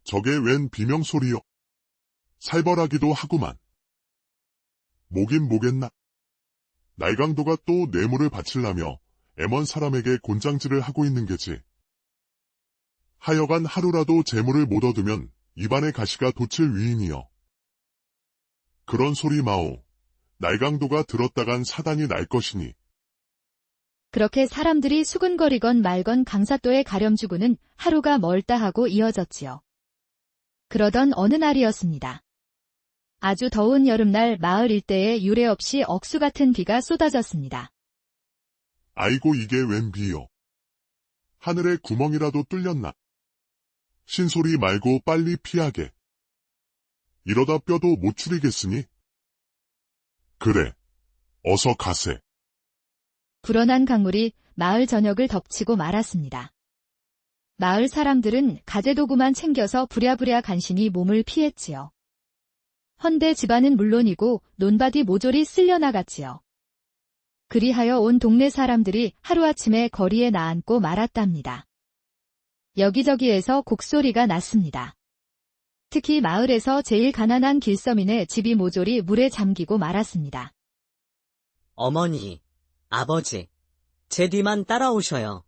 저게 웬 비명소리여. 살벌하기도 하구만. 뭐긴 뭐겠나. 날강도가 또 뇌물을 바치려며 M1 사람에게 곤장질을 하고 있는 게지. 하여간 하루라도 재물을 못 얻으면 입안에 가시가 돋칠 위인이여. 그런 소리 마오. 날강도가 들었다간 사단이 날 것이니. 그렇게 사람들이 수근거리건 말건 강사또에 가렴주고는 하루가 멀다 하고 이어졌지요. 그러던 어느 날이었습니다. 아주 더운 여름날 마을 일대에 유례없이 억수 같은 비가 쏟아졌습니다. 아이고 이게 웬 비여. 하늘에 구멍이라도 뚫렸나. 신소리 말고 빨리 피하게. 이러다 뼈도 못 추리겠으니. 그래. 어서 가세. 불어난 강물이 마을 전역을 덮치고 말았습니다. 마을 사람들은 가재도구만 챙겨서 부랴부랴 간신히 몸을 피했지요. 헌데 집안은 물론이고 논밭이 모조리 쓸려나갔지요. 그리하여 온 동네 사람들이 하루아침에 거리에 나앉고 말았답니다. 여기저기에서 곡소리가 났습니다. 특히 마을에서 제일 가난한 길서민의 집이 모조리 물에 잠기고 말았습니다. 어머니, 아버지, 제 뒤만 따라오셔요.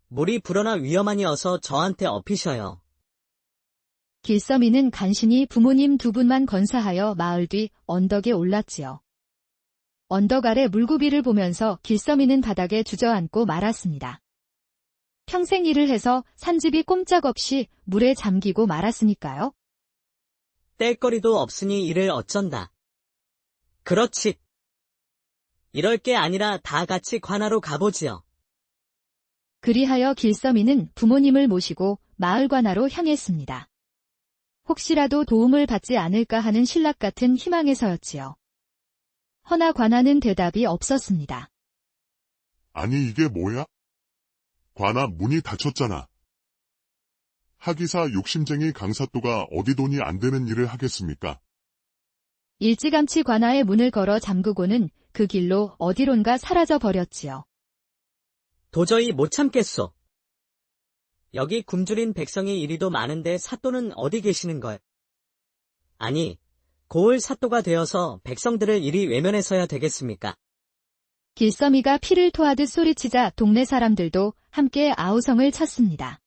물이 불어나 위험하니 어서 저한테 업히셔요. 길서민은 간신히 부모님 두 분만 건사하여 마을 뒤 언덕에 올랐지요. 언덕 아래 물구비를 보면서 길서민은 바닥에 주저앉고 말았습니다. 평생 일을 해서 산집이 꼼짝없이 물에 잠기고 말았으니까요. 뗄거리도 없으니 이를 어쩐다. 그렇지. 이럴 게 아니라 다 같이 관하로 가보지요. 그리하여 길서민은 부모님을 모시고 마을 관하로 향했습니다. 혹시라도 도움을 받지 않을까 하는 신락 같은 희망에서였지요. 허나 관하는 대답이 없었습니다. 아니 이게 뭐야? 관아 문이 닫혔잖아. 하기사 욕심쟁이 강사또가 어디 돈이 안 되는 일을 하겠습니까? 일찌감치 관아의 문을 걸어 잠그고는 그 길로 어디론가 사라져 버렸지요. 도저히 못 참겠소. 여기 굶주린 백성이 이리도 많은데 사또는 어디 계시는 걸? 아니, 고을 사또가 되어서 백성들을 이리 외면해서야 되겠습니까? 길서미가 피를 토하듯 소리치자 동네 사람들도 함께 아우성을 쳤습니다.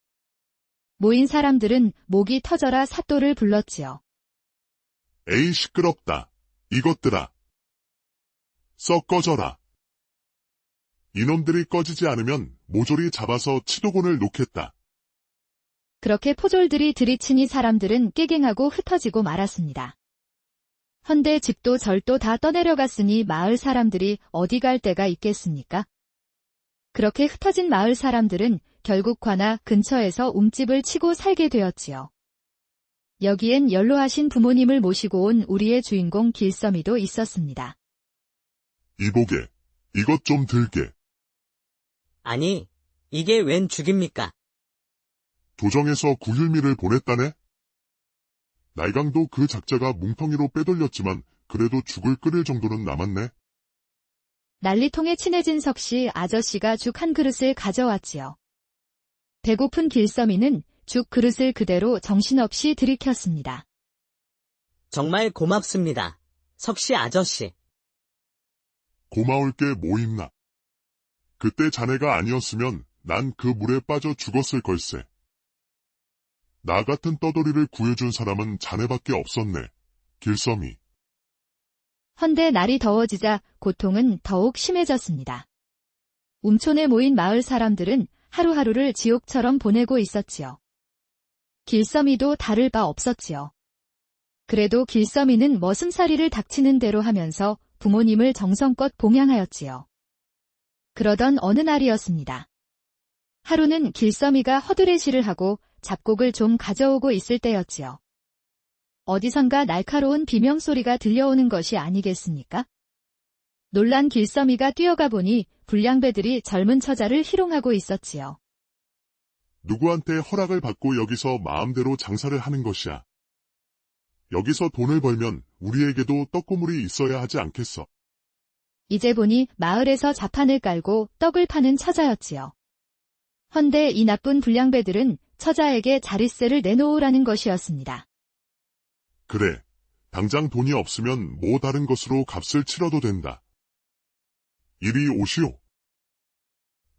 모인 사람들은 목이 터져라 사또를 불렀지요. 에이 시끄럽다. 이것들아. 썩 꺼져라. 이놈들이 꺼지지 않으면 모조리 잡아서 치도곤을 놓겠다. 그렇게 포졸들이 들이치니 사람들은 깨갱하고 흩어지고 말았습니다. 헌데 집도 절도 다 떠내려갔으니 마을 사람들이 어디 갈 데가 있겠습니까? 그렇게 흩어진 마을 사람들은 결국 관아 근처에서 움집을 치고 살게 되었지요. 여기엔 연로하신 부모님을 모시고 온 우리의 주인공 길서미도 있었습니다. 이보게, 이것 좀 들게. 아니, 이게 웬 죽입니까? 도정에서 구휼미를 보냈다네? 날강도 그 작자가 뭉텅이로 빼돌렸지만 그래도 죽을 끓일 정도는 남았네. 난리통에 친해진 석씨 아저씨가 죽 한 그릇을 가져왔지요. 배고픈 길서미는 죽 그릇을 그대로 정신없이 들이켰습니다. 정말 고맙습니다. 석씨 아저씨. 고마울 게 뭐 있나. 그때 자네가 아니었으면 난 그 물에 빠져 죽었을 걸세. 나 같은 떠돌이를 구해준 사람은 자네밖에 없었네. 길서미. 헌데 날이 더워지자 고통은 더욱 심해졌습니다. 움촌에 모인 마을 사람들은 하루하루를 지옥처럼 보내고 있었지요. 길서미도 다를 바 없었지요. 그래도 길서미는 머슴살이를 닥치는 대로 하면서 부모님을 정성껏 봉양하였지요. 그러던 어느 날이었습니다. 하루는 길서미가 허드레시를 하고 잡곡을 좀 가져오고 있을 때였지요. 어디선가 날카로운 비명소리가 들려오는 것이 아니겠습니까? 놀란 길서미가 뛰어가 보니 불량배들이 젊은 처자를 희롱하고 있었지요. 누구한테 허락을 받고 여기서 마음대로 장사를 하는 것이야. 여기서 돈을 벌면 우리에게도 떡고물이 있어야 하지 않겠어. 이제 보니 마을에서 자판을 깔고 떡을 파는 처자였지요. 헌데 이 나쁜 불량배들은 처자에게 자릿세를 내놓으라는 것이었습니다. 그래, 당장 돈이 없으면 뭐 다른 것으로 값을 치러도 된다. 이리 오시오.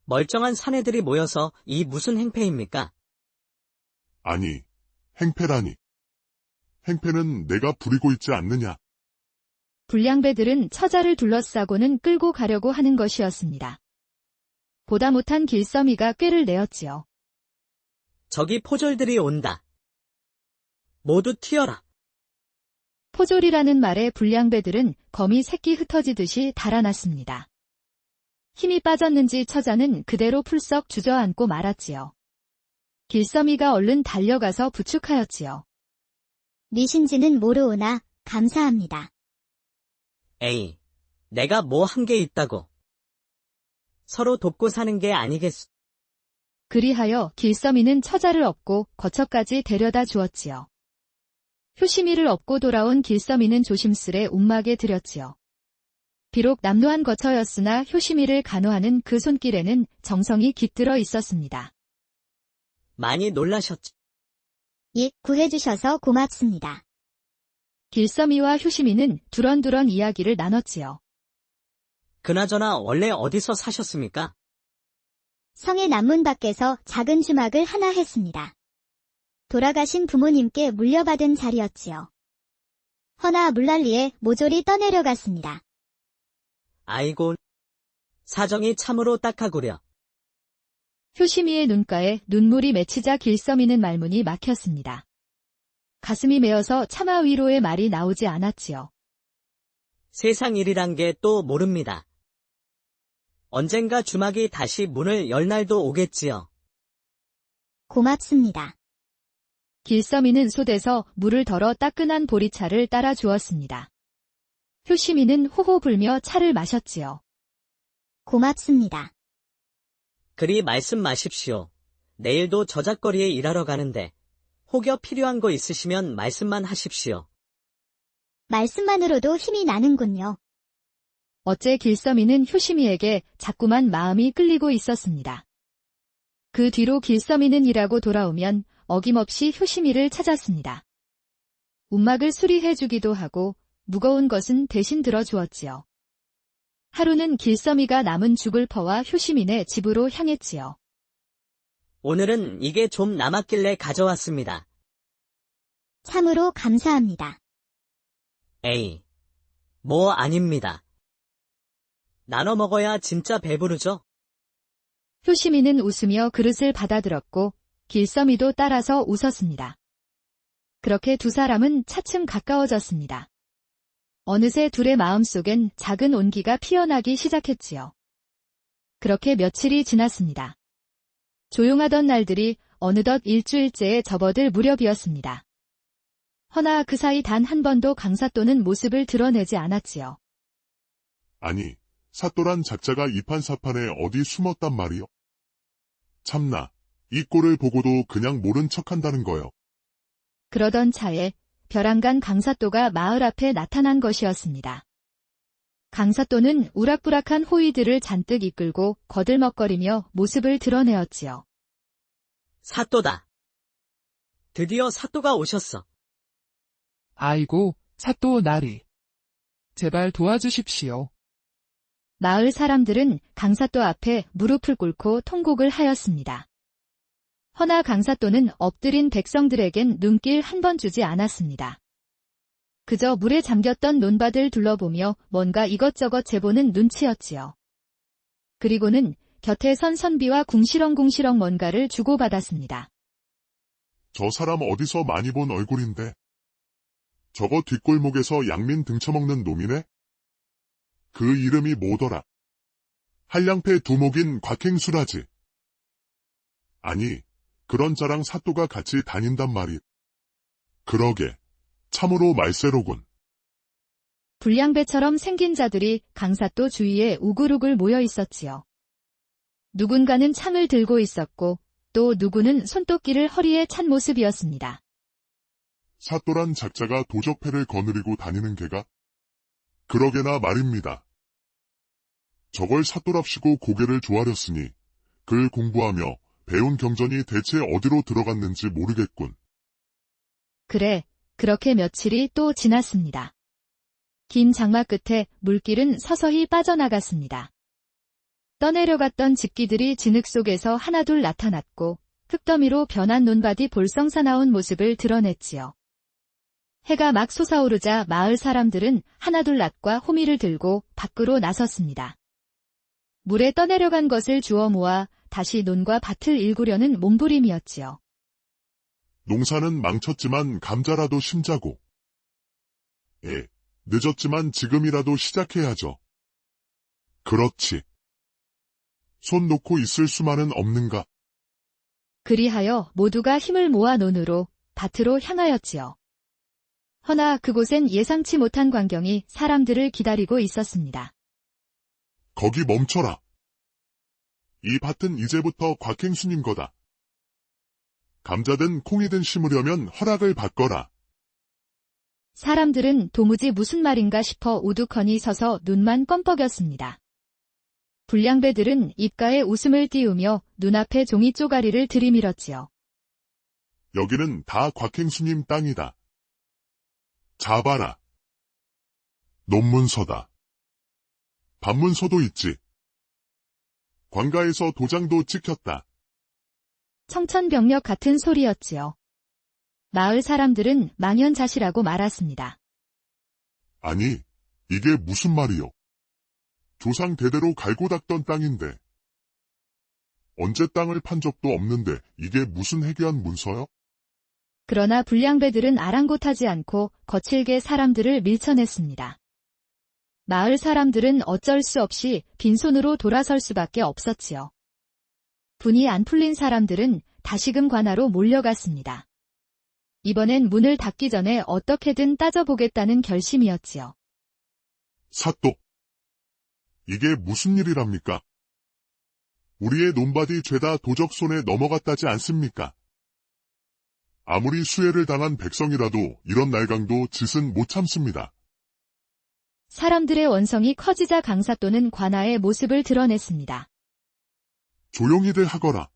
멀쩡한 사내들이 모여서 이 무슨 행패입니까? 아니, 행패라니. 행패는 내가 부리고 있지 않느냐. 불량배들은 처자를 둘러싸고는 끌고 가려고 하는 것이었습니다. 보다 못한 길서미가 꾀를 내었지요. 저기 포졸들이 온다. 모두 튀어라. 포졸이라는 말에 불량배들은 거미 새끼 흩어지듯이 달아났습니다. 힘이 빠졌는지 처자는 그대로 풀썩 주저앉고 말았지요. 길서미가 얼른 달려가서 부축하였지요. 미신지는 모르오나 감사합니다. 에이, 내가 뭐 한 게 있다고. 서로 돕고 사는 게 아니겠소. 그리하여 길서미는 처자를 업고 거처까지 데려다 주었지요. 효시미를 업고 돌아온 길서미는 조심스레 움막에 들였지요. 비록 남루한 거처였으나 효시미를 간호하는 그 손길에는 정성이 깃들어 있었습니다. 많이 놀라셨죠? 예, 구해주셔서 고맙습니다. 길서미와 효시미는 두런두런 이야기를 나눴지요. 그나저나 원래 어디서 사셨습니까? 성의 남문 밖에서 작은 주막을 하나 했습니다. 돌아가신 부모님께 물려받은 자리였지요. 허나 물난리에 모조리 떠내려갔습니다. 아이고, 사정이 참으로 딱하구려. 효시미의 눈가에 눈물이 맺히자 길서미는 말문이 막혔습니다. 가슴이 메어서 차마 위로의 말이 나오지 않았지요. 세상 일이란 게 또 모릅니다. 언젠가 주막이 다시 문을 열 날도 오겠지요. 고맙습니다. 길서미는 솥에서 물을 덜어 따끈한 보리차를 따라 주었습니다. 효시미는 호호 불며 차를 마셨지요. 고맙습니다. 그리 말씀 마십시오. 내일도 저작거리에 일하러 가는데 혹여 필요한 거 있으시면 말씀만 하십시오. 말씀만으로도 힘이 나는군요. 어째 길서미는 효시미에게 자꾸만 마음이 끌리고 있었습니다. 그 뒤로 길서미는 일하고 돌아오면 어김없이 효시미를 찾았습니다. 움막을 수리해주기도 하고 무거운 것은 대신 들어주었지요. 하루는 길서미가 남은 죽을 퍼와 효시민의 집으로 향했지요. 오늘은 이게 좀 남았길래 가져왔습니다. 참으로 감사합니다. 에이, 뭐 아닙니다. 나눠 먹어야 진짜 배부르죠? 효시민은 웃으며 그릇을 받아들었고 길서미도 따라서 웃었습니다. 그렇게 두 사람은 차츰 가까워졌습니다. 어느새 둘의 마음속엔 작은 온기가 피어나기 시작했지요. 그렇게 며칠이 지났습니다. 조용하던 날들이 어느덧 일주일째에 접어들 무렵이었습니다. 허나 그 사이 단 한 번도 강사또는 모습을 드러내지 않았지요. 아니, 사또란 작자가 이판사판에 어디 숨었단 말이요? 참나, 이 꼴을 보고도 그냥 모른 척한다는 거요. 그러던 차에 벼랑간 강사또가 마을 앞에 나타난 것이었습니다. 강사또는 우락부락한 호위들을 잔뜩 이끌고 거들먹거리며 모습을 드러내었지요. 사또다. 드디어 사또가 오셨어. 아이고, 사또 나리. 제발 도와주십시오. 마을 사람들은 강사또 앞에 무릎을 꿇고 통곡을 하였습니다. 허나 강사또는 엎드린 백성들에겐 눈길 한 번 주지 않았습니다. 그저 물에 잠겼던 논밭을 둘러보며 뭔가 이것저것 재보는 눈치였지요. 그리고는 곁에 선 선비와 궁시렁궁시렁 뭔가를 주고받았습니다. 저 사람 어디서 많이 본 얼굴인데. 저거 뒷골목에서 양민 등쳐먹는 놈이네? 그 이름이 뭐더라? 한량패 두목인 곽행수라지. 아니, 그런 자랑 사또가 같이 다닌단 말이. 그러게, 참으로 말세로군. 불량배처럼 생긴 자들이 강사또 주위에 우글우글 모여 있었지요. 누군가는 창을 들고 있었고 또 누구는 손도끼를 허리에 찬 모습이었습니다. 사또란 작자가 도적패를 거느리고 다니는 개가? 그러게나 말입니다. 저걸 사또랍시고 고개를 조아렸으니 글 공부하며 배운 경전이 대체 어디로 들어갔는지 모르겠군. 그래, 그렇게 며칠이 또 지났습니다. 긴 장마 끝에 물길은 서서히 빠져나갔습니다. 떠내려갔던 집기들이 진흙 속에서 하나둘 나타났고 흙더미로 변한 논밭이 볼썽사나운 모습을 드러냈지요. 해가 막 솟아오르자 마을 사람들은 하나둘 낫과 호미를 들고 밖으로 나섰습니다. 물에 떠내려간 것을 주워 모아 다시 논과 밭을 일구려는 몸부림이었지요. 농사는 망쳤지만 감자라도 심자고. 늦었지만 지금이라도 시작해야죠. 그렇지. 손 놓고 있을 수만은 없는가. 그리하여 모두가 힘을 모아 논으로, 밭으로 향하였지요. 허나 그곳엔 예상치 못한 광경이 사람들을 기다리고 있었습니다. 거기 멈춰라. 이 밭은 이제부터 곽행수님 거다. 감자든 콩이든 심으려면 허락을 받거라. 사람들은 도무지 무슨 말인가 싶어 우두커니 서서 눈만 껌뻑였습니다. 불량배들은 입가에 웃음을 띄우며 눈앞에 종이 쪼가리를 들이밀었지요. 여기는 다 곽행수님 땅이다. 잡아라. 논문서다. 반문서도 있지. 관가에서 도장도 찍혔다. 청천벽력 같은 소리였지요. 마을 사람들은 망연자실하고 말았습니다. 아니, 이게 무슨 말이요? 조상 대대로 갈고 닦던 땅인데. 언제 땅을 판 적도 없는데 이게 무슨 해괴한 문서요? 그러나 불량배들은 아랑곳하지 않고 거칠게 사람들을 밀쳐냈습니다. 마을 사람들은 어쩔 수 없이 빈손으로 돌아설 수밖에 없었지요. 분이 안 풀린 사람들은 다시금 관하로 몰려갔습니다. 이번엔 문을 닫기 전에 어떻게든 따져보겠다는 결심이었지요. 사또. 이게 무슨 일이랍니까? 우리의 논밭이 죄다 도적 손에 넘어갔다지 않습니까? 아무리 수해를 당한 백성이라도 이런 날강도 짓은 못 참습니다. 사람들의 원성이 커지자 강사또는 관아의 모습을 드러냈습니다. 조용히들 하거라.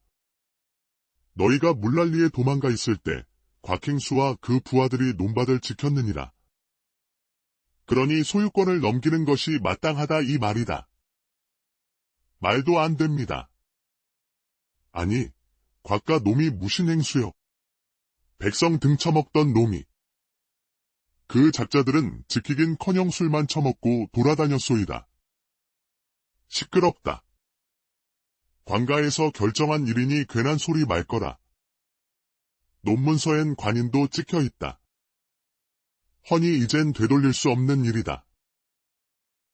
너희가 물난리에 도망가 있을 때 곽행수와 그 부하들이 논밭을 지켰느니라. 그러니 소유권을 넘기는 것이 마땅하다 이 말이다. 말도 안 됩니다. 아니, 곽가 놈이 무슨 행수요? 백성 등쳐먹던 놈이. 그 작자들은 지키긴커녕 술만 처먹고 돌아다녔소이다. 시끄럽다. 관가에서 결정한 일이니 괜한 소리 말거라. 논문서엔 관인도 찍혀있다. 허니 이젠 되돌릴 수 없는 일이다.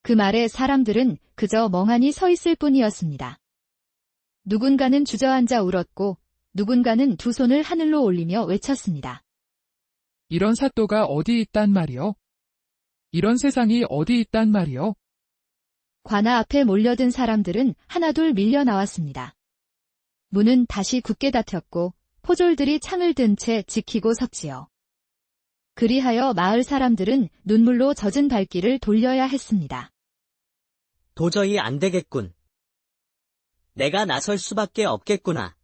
그 말에 사람들은 그저 멍하니 서 있을 뿐이었습니다. 누군가는 주저앉아 울었고 누군가는 두 손을 하늘로 올리며 외쳤습니다. 이런 사또가 어디 있단 말이요? 이런 세상이 어디 있단 말이요? 관아 앞에 몰려든 사람들은 하나둘 밀려 나왔습니다. 문은 다시 굳게 닫혔고 포졸들이 창을 든 채 지키고 섰지요. 그리하여 마을 사람들은 눈물로 젖은 발길을 돌려야 했습니다. 도저히 안 되겠군. 내가 나설 수밖에 없겠구나.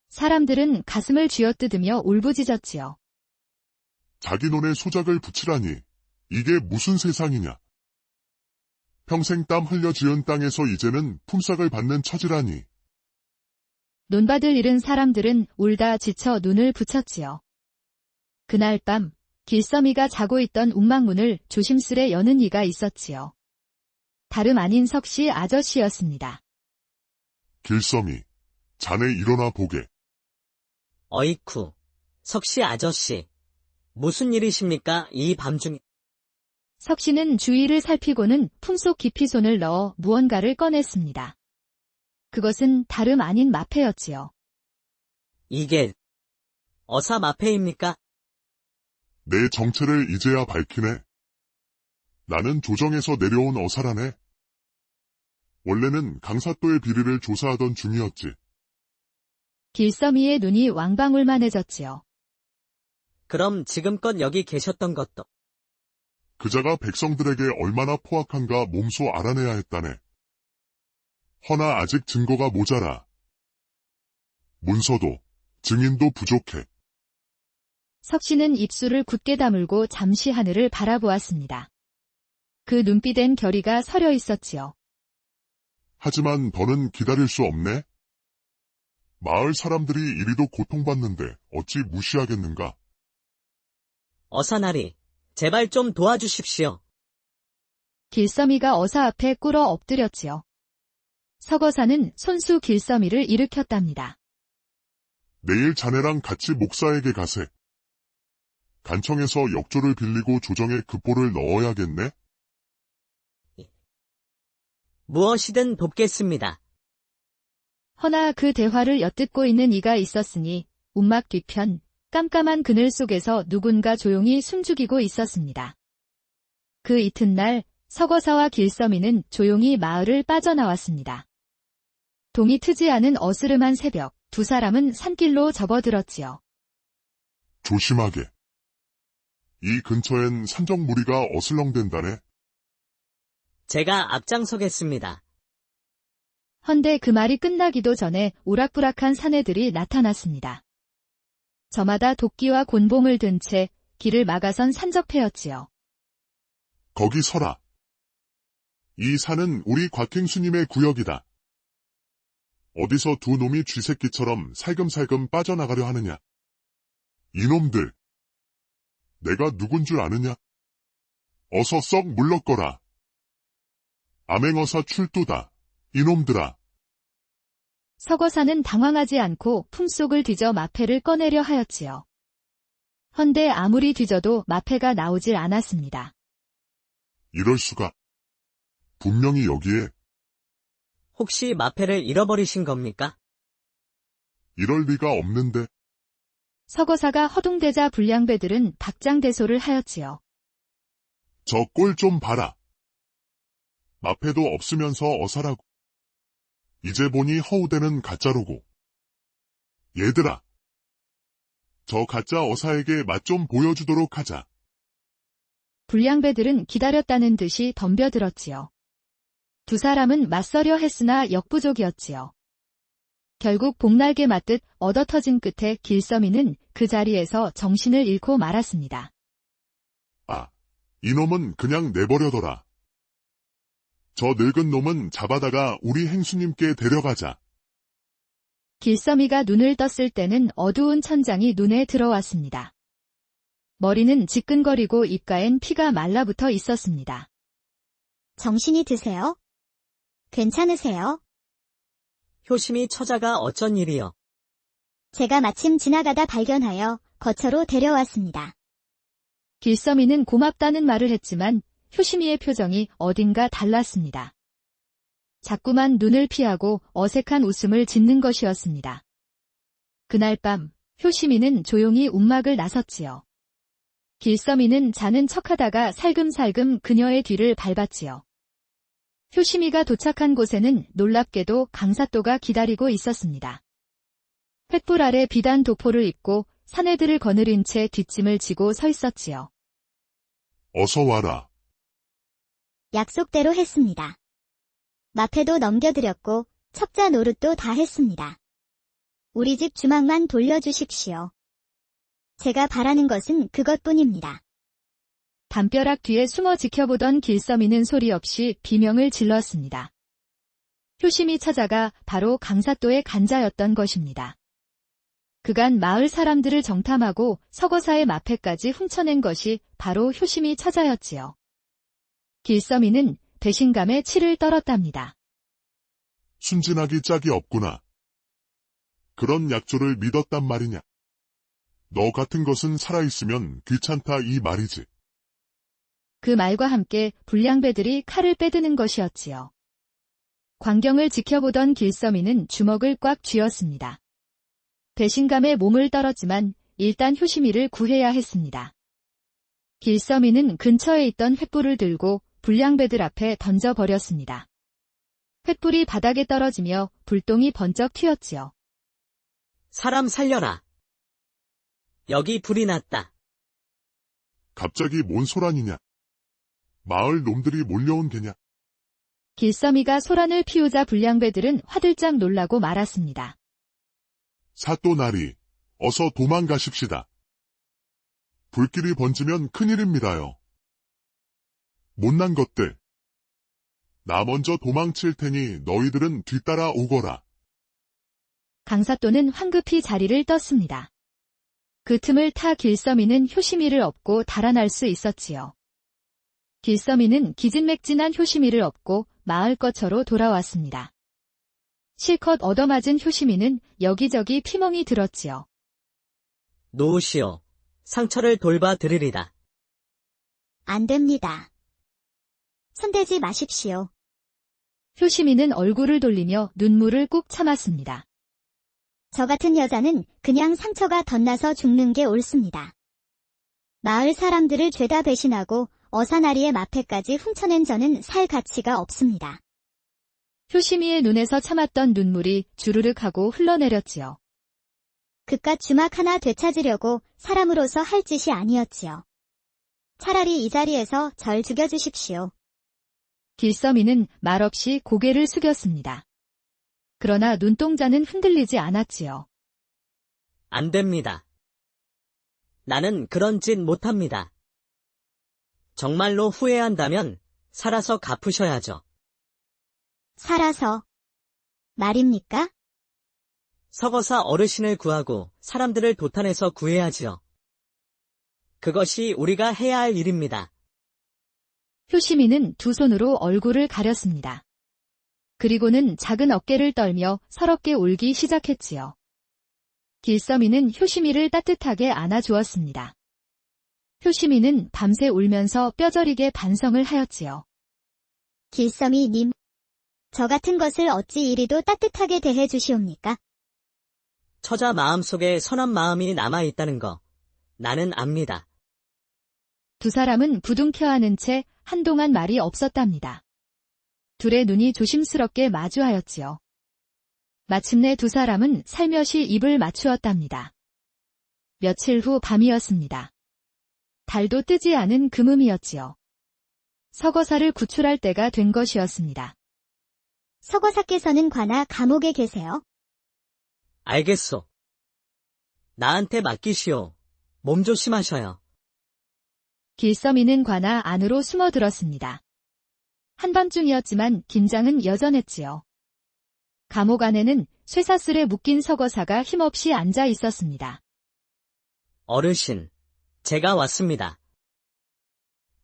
사람들은 가슴을 쥐어뜯으며 울부짖었지요. 자기 논에 소작을 붙이라니 이게 무슨 세상이냐. 평생 땀 흘려 지은 땅에서 이제는 품삯을 받는 처지라니. 논밭을 잃은 사람들은 울다 지쳐 눈을 붙였지요. 그날 밤 길서미가 자고 있던 웅망문을 조심스레 여는 이가 있었지요. 다름 아닌 석씨 아저씨였습니다. 길섬이, 자네 일어나 보게. 어이쿠, 석씨 아저씨. 무슨 일이십니까, 이 밤중에? 석씨는 주위를 살피고는 품속 깊이 손을 넣어 무언가를 꺼냈습니다. 그것은 다름 아닌 마패였지요. 이게 어사 마패입니까? 내 정체를 이제야 밝히네. 나는 조정에서 내려온 어사라네. 원래는 강사또의 비리를 조사하던 중이었지. 길서미의 눈이 왕방울만해졌지요. 그럼 지금껏 여기 계셨던 것도 그자가 백성들에게 얼마나 포악한가 몸소 알아내야 했다네. 허나 아직 증거가 모자라. 문서도, 증인도 부족해. 석씨는 입술을 굳게 다물고 잠시 하늘을 바라보았습니다. 그 눈빛엔 결의가 서려 있었지요. 하지만 더는 기다릴 수 없네? 마을 사람들이 이리도 고통받는데 어찌 무시하겠는가? 어사나리, 제발 좀 도와주십시오. 길서미가 어사 앞에 꿇어 엎드렸지요. 서거사는 손수 길서미를 일으켰답니다. 내일 자네랑 같이 목사에게 가세. 간청에서 역조를 빌리고 조정에 급보를 넣어야겠네? 무엇이든 돕겠습니다. 허나 그 대화를 엿듣고 있는 이가 있었으니 움막 뒤편 깜깜한 그늘 속에서 누군가 조용히 숨죽이고 있었습니다. 그 이튿날 서거사와 길서미는 조용히 마을을 빠져나왔습니다. 동이 트지 않은 어스름한 새벽, 두 사람은 산길로 접어들었지요. 조심하게. 이 근처엔 산적 무리가 어슬렁댄다네. 제가 앞장서겠습니다. 헌데 그 말이 끝나기도 전에 우락부락한 사내들이 나타났습니다. 저마다 도끼와 곤봉을 든 채 길을 막아선 산적패였지요. 거기 서라. 이 산은 우리 곽행수님의 구역이다. 어디서 두 놈이 쥐새끼처럼 살금살금 빠져나가려 하느냐. 이놈들. 내가 누군 줄 아느냐? 어서 썩 물러거라. 암행어사 출두다. 이놈들아. 서거사는 당황하지 않고 품속을 뒤져 마패를 꺼내려 하였지요. 헌데 아무리 뒤져도 마패가 나오질 않았습니다. 이럴 수가. 분명히 여기에 혹시 마패를 잃어버리신 겁니까? 이럴 리가 없는데. 서거사가 허둥대자 불량배들은 박장대소를 하였지요. 저 꼴 좀 봐라. 마패도 없으면서 어사라고. 이제 보니 허우대는 가짜로고. 얘들아. 저 가짜 어사에게 맛 좀 보여주도록 하자. 불량배들은 기다렸다는 듯이 덤벼들었지요. 두 사람은 맞서려 했으나 역부족이었지요. 결국 복날개 맞듯 얻어터진 끝에 길서미는 그 자리에서 정신을 잃고 말았습니다. 아, 이놈은 그냥 내버려둬라. 저 늙은 놈은 잡아다가 우리 행수님께 데려가자. 길서미가 눈을 떴을 때는 어두운 천장이 눈에 들어왔습니다. 머리는 지끈거리고 입가엔 피가 말라붙어 있었습니다. 정신이 드세요? 괜찮으세요? 효심이 처자가 어쩐 일이요? 제가 마침 지나가다 발견하여 거처로 데려왔습니다. 길서미는 고맙다는 말을 했지만 효심이의 표정이 어딘가 달랐습니다. 자꾸만 눈을 피하고 어색한 웃음을 짓는 것이었습니다. 그날 밤 효심이는 조용히 움막을 나섰지요. 길서미는 자는 척하다가 살금살금 그녀의 뒤를 밟았지요. 효심이가 도착한 곳에는 놀랍게도 강사또가 기다리고 있었습니다. 횃불 아래 비단 도포를 입고 사내들을 거느린 채 뒷짐을 지고 서 있었지요. 어서 와라. 약속대로 했습니다. 마패도 넘겨드렸고 척자 노릇도 다 했습니다. 우리 집 주막만 돌려주십시오. 제가 바라는 것은 그것뿐입니다. 담벼락 뒤에 숨어 지켜보던 길서미는 소리 없이 비명을 질렀습니다. 효심이 처자가 바로 강사또의 간자였던 것입니다. 그간 마을 사람들을 정탐하고 서거사의 마패까지 훔쳐낸 것이 바로 효심이 처자였지요. 길서미는 배신감에 치를 떨었답니다. 순진하기 짝이 없구나. 그런 약조를 믿었단 말이냐. 너 같은 것은 살아있으면 귀찮다 이 말이지. 그 말과 함께 불량배들이 칼을 빼드는 것이었지요. 광경을 지켜보던 길서미는 주먹을 꽉 쥐었습니다. 배신감에 몸을 떨었지만 일단 효심이를 구해야 했습니다. 길서미는 근처에 있던 횃불을 들고 불량배들 앞에 던져버렸습니다. 횃불이 바닥에 떨어지며 불똥이 번쩍 튀었지요. 사람 살려라. 여기 불이 났다. 갑자기 뭔 소란이냐. 마을 놈들이 몰려온 게냐. 길서미가 소란을 피우자 불량배들은 화들짝 놀라고 말았습니다. 사또 나리, 어서 도망가십시다. 불길이 번지면 큰일입니다요. 못난 것들. 나 먼저 도망칠 테니 너희들은 뒤따라 오거라. 강사또는 황급히 자리를 떴습니다. 그 틈을 타 길서미는 효시미를 업고 달아날 수 있었지요. 길서미는 기진맥진한 효시미를 업고 마을 거처로 돌아왔습니다. 실컷 얻어맞은 효시미는 여기저기 피멍이 들었지요. 놓으시오. 상처를 돌봐 드리리다. 안 됩니다. 손대지 마십시오. 효시미는 얼굴을 돌리며 눈물을 꾹 참았습니다. 저 같은 여자는 그냥 상처가 덧나서 죽는 게 옳습니다. 마을 사람들을 죄다 배신하고 어사나리의 마패까지 훔쳐낸 저는 살 가치가 없습니다. 효시미의 눈에서 참았던 눈물이 주르륵 하고 흘러내렸지요. 그깟 주막 하나 되찾으려고 사람으로서 할 짓이 아니었지요. 차라리 이 자리에서 절 죽여주십시오. 길서미는 말없이 고개를 숙였습니다. 그러나 눈동자는 흔들리지 않았지요. 안 됩니다. 나는 그런 짓 못합니다. 정말로 후회한다면 살아서 갚으셔야죠. 살아서 말입니까? 서거사 어르신을 구하고 사람들을 도탄해서 구해야지요. 그것이 우리가 해야 할 일입니다. 효시미는 두 손으로 얼굴을 가렸습니다. 그리고는 작은 어깨를 떨며 서럽게 울기 시작했지요. 길서미는 효시미를 따뜻하게 안아주었습니다. 효시미는 밤새 울면서 뼈저리게 반성을 하였지요. 길서미님, 저 같은 것을 어찌 이리도 따뜻하게 대해 주시옵니까? 처자 마음속에 선한 마음이 남아있다는 거 나는 압니다. 두 사람은 부둥켜 안은 채 한동안 말이 없었답니다. 둘의 눈이 조심스럽게 마주하였지요. 마침내 두 사람은 살며시 입을 맞추었답니다. 며칠 후 밤이었습니다. 달도 뜨지 않은 금음이었지요. 서거사를 구출할 때가 된 것이었습니다. 서거사께서는 관아 감옥에 계세요. 알겠소. 나한테 맡기시오. 몸 조심하셔요. 길서미는 관아 안으로 숨어들었습니다. 한밤중이었지만 긴장은 여전했지요. 감옥 안에는 쇠사슬에 묶인 서거사가 힘없이 앉아 있었습니다. 어르신, 제가 왔습니다.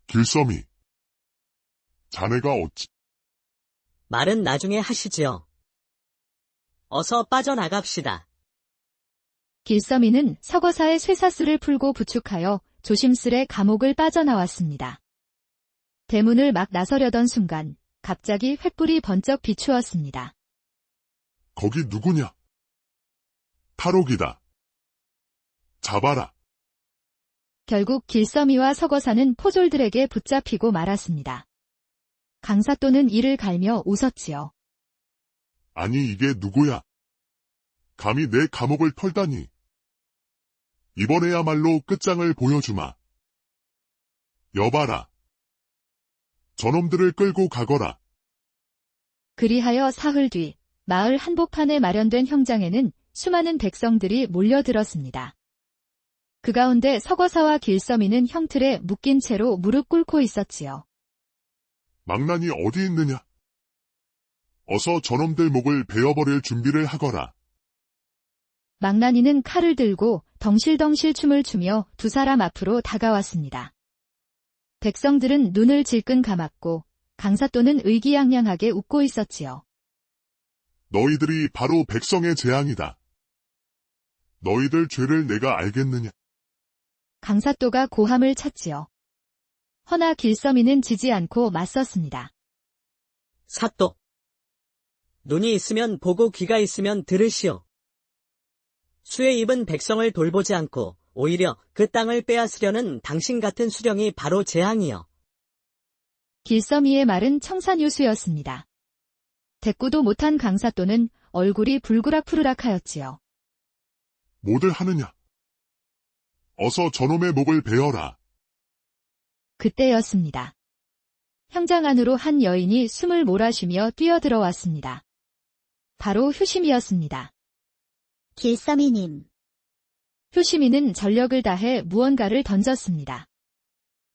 길서미. 자네가 어찌? 말은 나중에 하시지요. 어서 빠져나갑시다. 길서미는 서거사의 쇠사슬을 풀고 부축하여 조심스레 감옥을 빠져나왔습니다. 대문을 막 나서려던 순간 갑자기 횃불이 번쩍 비추었습니다. 거기 누구냐? 탈옥이다. 잡아라. 결국 길서미와 서거사는 포졸들에게 붙잡히고 말았습니다. 강사또는 이를 갈며 웃었지요. 아니 이게 누구야? 감히 내 감옥을 털다니. 이번에야말로 끝장을 보여주마. 여봐라. 저놈들을 끌고 가거라. 그리하여 사흘 뒤 마을 한복판에 마련된 형장에는 수많은 백성들이 몰려들었습니다. 그 가운데 서거사와 길서미는 형틀에 묶인 채로 무릎 꿇고 있었지요. 망난이 어디 있느냐? 어서 저놈들 목을 베어버릴 준비를 하거라. 망나니는 칼을 들고 덩실덩실 춤을 추며 두 사람 앞으로 다가왔습니다. 백성들은 눈을 질끈 감았고 강사또는 의기양양하게 웃고 있었지요. 너희들이 바로 백성의 재앙이다. 너희들 죄를 내가 알겠느냐? 강사또가 고함을 쳤지요. 허나 길서미는 지지 않고 맞섰습니다. 사또. 눈이 있으면 보고 귀가 있으면 들으시오. 수에 입은 백성을 돌보지 않고 오히려 그 땅을 빼앗으려는 당신 같은 수령이 바로 재앙이요. 길서미의 말은 청산유수였습니다. 대꾸도 못한 강사또는 얼굴이 불그락푸르락하였지요. 뭐들 하느냐? 어서 저놈의 목을 베어라. 그때였습니다. 형장 안으로 한 여인이 숨을 몰아쉬며 뛰어들어왔습니다. 바로 효심이었습니다. 길서미님. 효시민은 전력을 다해 무언가를 던졌습니다.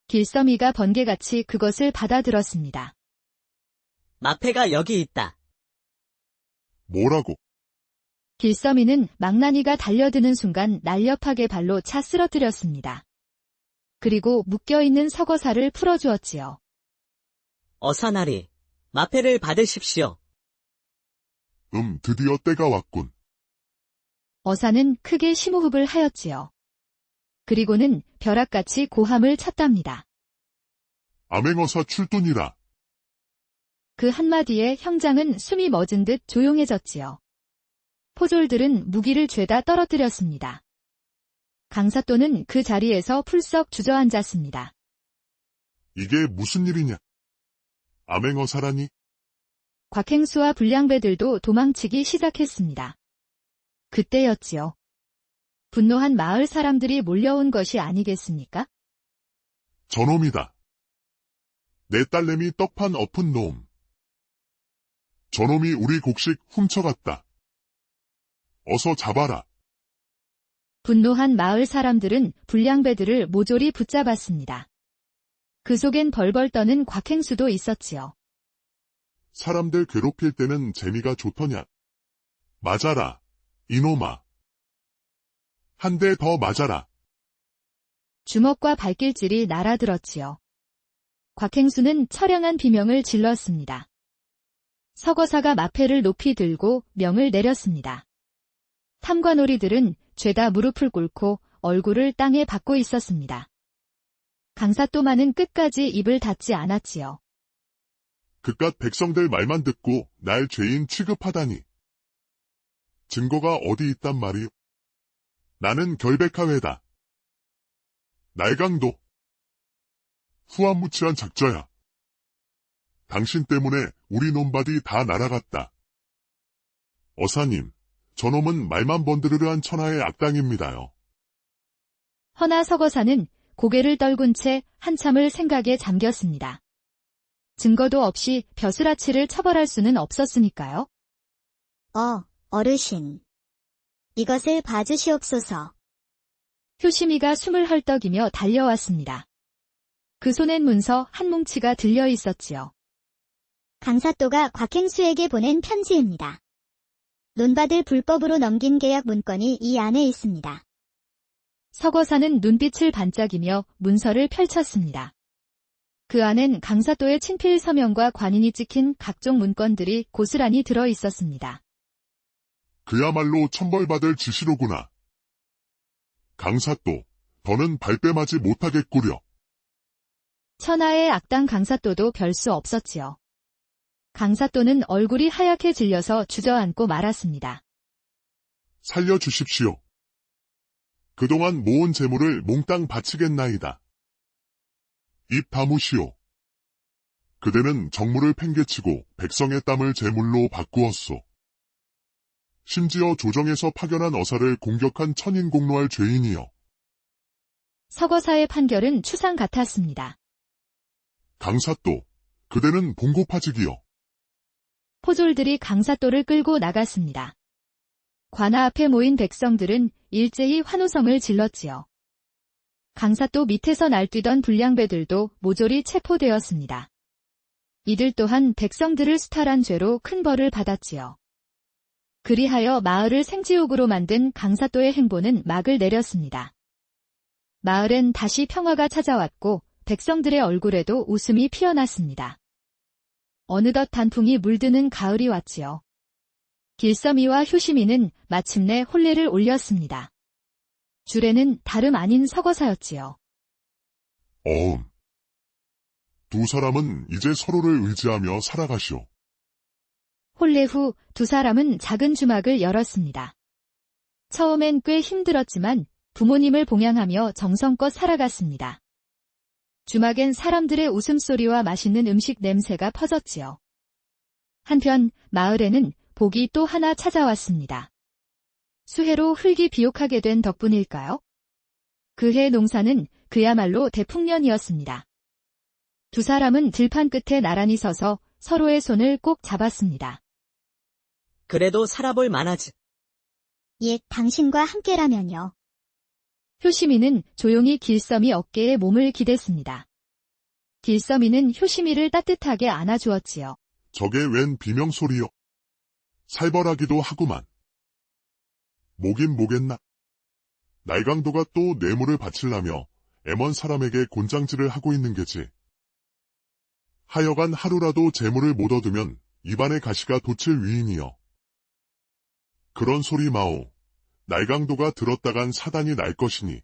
길서미가 번개같이 그것을 받아들었습니다. 마패가 여기 있다. 뭐라고? 길서미는 망나니가 달려드는 순간 날렵하게 발로 차 쓰러뜨렸습니다. 그리고 묶여있는 서거사를 풀어주었지요. 어사나리, 마패를 받으십시오. 드디어 때가 왔군. 어사는 크게 심호흡을 하였지요. 그리고는 벼락같이 고함을 쳤답니다. 암행어사 출동이라. 그 한마디에 형장은 숨이 멎은 듯 조용해졌지요. 포졸들은 무기를 죄다 떨어뜨렸습니다. 강사또는 그 자리에서 풀썩 주저앉았습니다. 이게 무슨 일이냐? 암행어사라니? 곽행수와 불량배들도 도망치기 시작했습니다. 그때였지요. 분노한 마을 사람들이 몰려온 것이 아니겠습니까? 저놈이다. 내 딸내미 떡판 엎은 놈. 저놈이 우리 곡식 훔쳐갔다. 어서 잡아라. 분노한 마을 사람들은 불량배들을 모조리 붙잡았습니다. 그 속엔 벌벌 떠는 곽행수도 있었지요. 사람들 괴롭힐 때는 재미가 좋더냐. 맞아라, 이놈아. 한 대 더 맞아라. 주먹과 발길질이 날아들었지요. 곽행수는 처량한 비명을 질렀습니다. 서거사가 마패를 높이 들고 명을 내렸습니다. 탐관오리들은 죄다 무릎을 꿇고 얼굴을 땅에 박고 있었습니다. 강사또마는 끝까지 입을 닫지 않았지요. 그깟 백성들 말만 듣고 날 죄인 취급하다니. 증거가 어디 있단 말이오? 나는 결백하외다. 날강도. 후한무치한 작자야. 당신 때문에 우리 논밭이 다 날아갔다. 어사님, 저놈은 말만 번드르르한 천하의 악당입니다요. 허나 서거사는 고개를 떨군 채 한참을 생각에 잠겼습니다. 증거도 없이 벼슬아치를 처벌할 수는 없었으니까요. 어르신. 이것을 봐주시옵소서. 효심이가 숨을 헐떡이며 달려왔습니다. 그 손엔 문서 한 뭉치가 들려 있었지요. 강사또가 곽행수에게 보낸 편지입니다. 논밭을 불법으로 넘긴 계약 문건이 이 안에 있습니다. 서거사는 눈빛을 반짝이며 문서를 펼쳤습니다. 그 안엔 강사또의 친필 서명과 관인이 찍힌 각종 문건들이 고스란히 들어 있었습니다. 그야말로 천벌받을 지시로구나. 강사또, 더는 발뺌하지 못하겠구려. 천하의 악당 강사또도 별 수 없었지요. 강사또는 얼굴이 하얗게 질려서 주저앉고 말았습니다. 살려주십시오. 그동안 모은 재물을 몽땅 바치겠나이다. 입 다무시오. 그대는 정물을 팽개치고 백성의 땀을 제물로 바꾸었소. 심지어 조정에서 파견한 어사를 공격한 천인공노할 죄인이여. 서거사의 판결은 추상 같았습니다. 강사또, 그대는 봉고파직이여. 포졸들이 강사또를 끌고 나갔습니다. 관아 앞에 모인 백성들은 일제히 환호성을 질렀지요. 강사또 밑에서 날뛰던 불량배들도 모조리 체포되었습니다. 이들 또한 백성들을 수탈한 죄로 큰 벌을 받았지요. 그리하여 마을을 생지옥으로 만든 강사또의 행보는 막을 내렸습니다. 마을엔 다시 평화가 찾아왔고 백성들의 얼굴에도 웃음이 피어났습니다. 어느덧 단풍이 물드는 가을이 왔지요. 길서미와 효시미는 마침내 혼례를 올렸습니다. 주례는 다름 아닌 서거사였지요. 두 사람은 이제 서로를 의지하며 살아가시오. 혼례 후 두 사람은 작은 주막을 열었습니다. 처음엔 꽤 힘들었지만 부모님을 봉양하며 정성껏 살아갔습니다. 주막엔 사람들의 웃음소리와 맛있는 음식 냄새가 퍼졌지요. 한편 마을에는 복이 또 하나 찾아왔습니다. 수해로 흙이 비옥하게 된 덕분일까요? 그해 농사는 그야말로 대풍년이었습니다. 두 사람은 들판 끝에 나란히 서서 서로의 손을 꼭 잡았습니다. 그래도 살아볼 만하지. 예, 당신과 함께라면요. 효시미는 조용히 길섬이 어깨에 몸을 기댔습니다. 길섬이는 효시미를 따뜻하게 안아주었지요. 저게 웬 비명소리여. 살벌하기도 하구만. 뭐긴 뭐겠나. 날강도가 또 뇌물을 바치려며 애먼 사람에게 곤장질을 하고 있는 게지. 하여간 하루라도 재물을 못 얻으면 입안에 가시가 돋칠 위인이여. 그런 소리 마오. 날강도가 들었다간 사단이 날 것이니.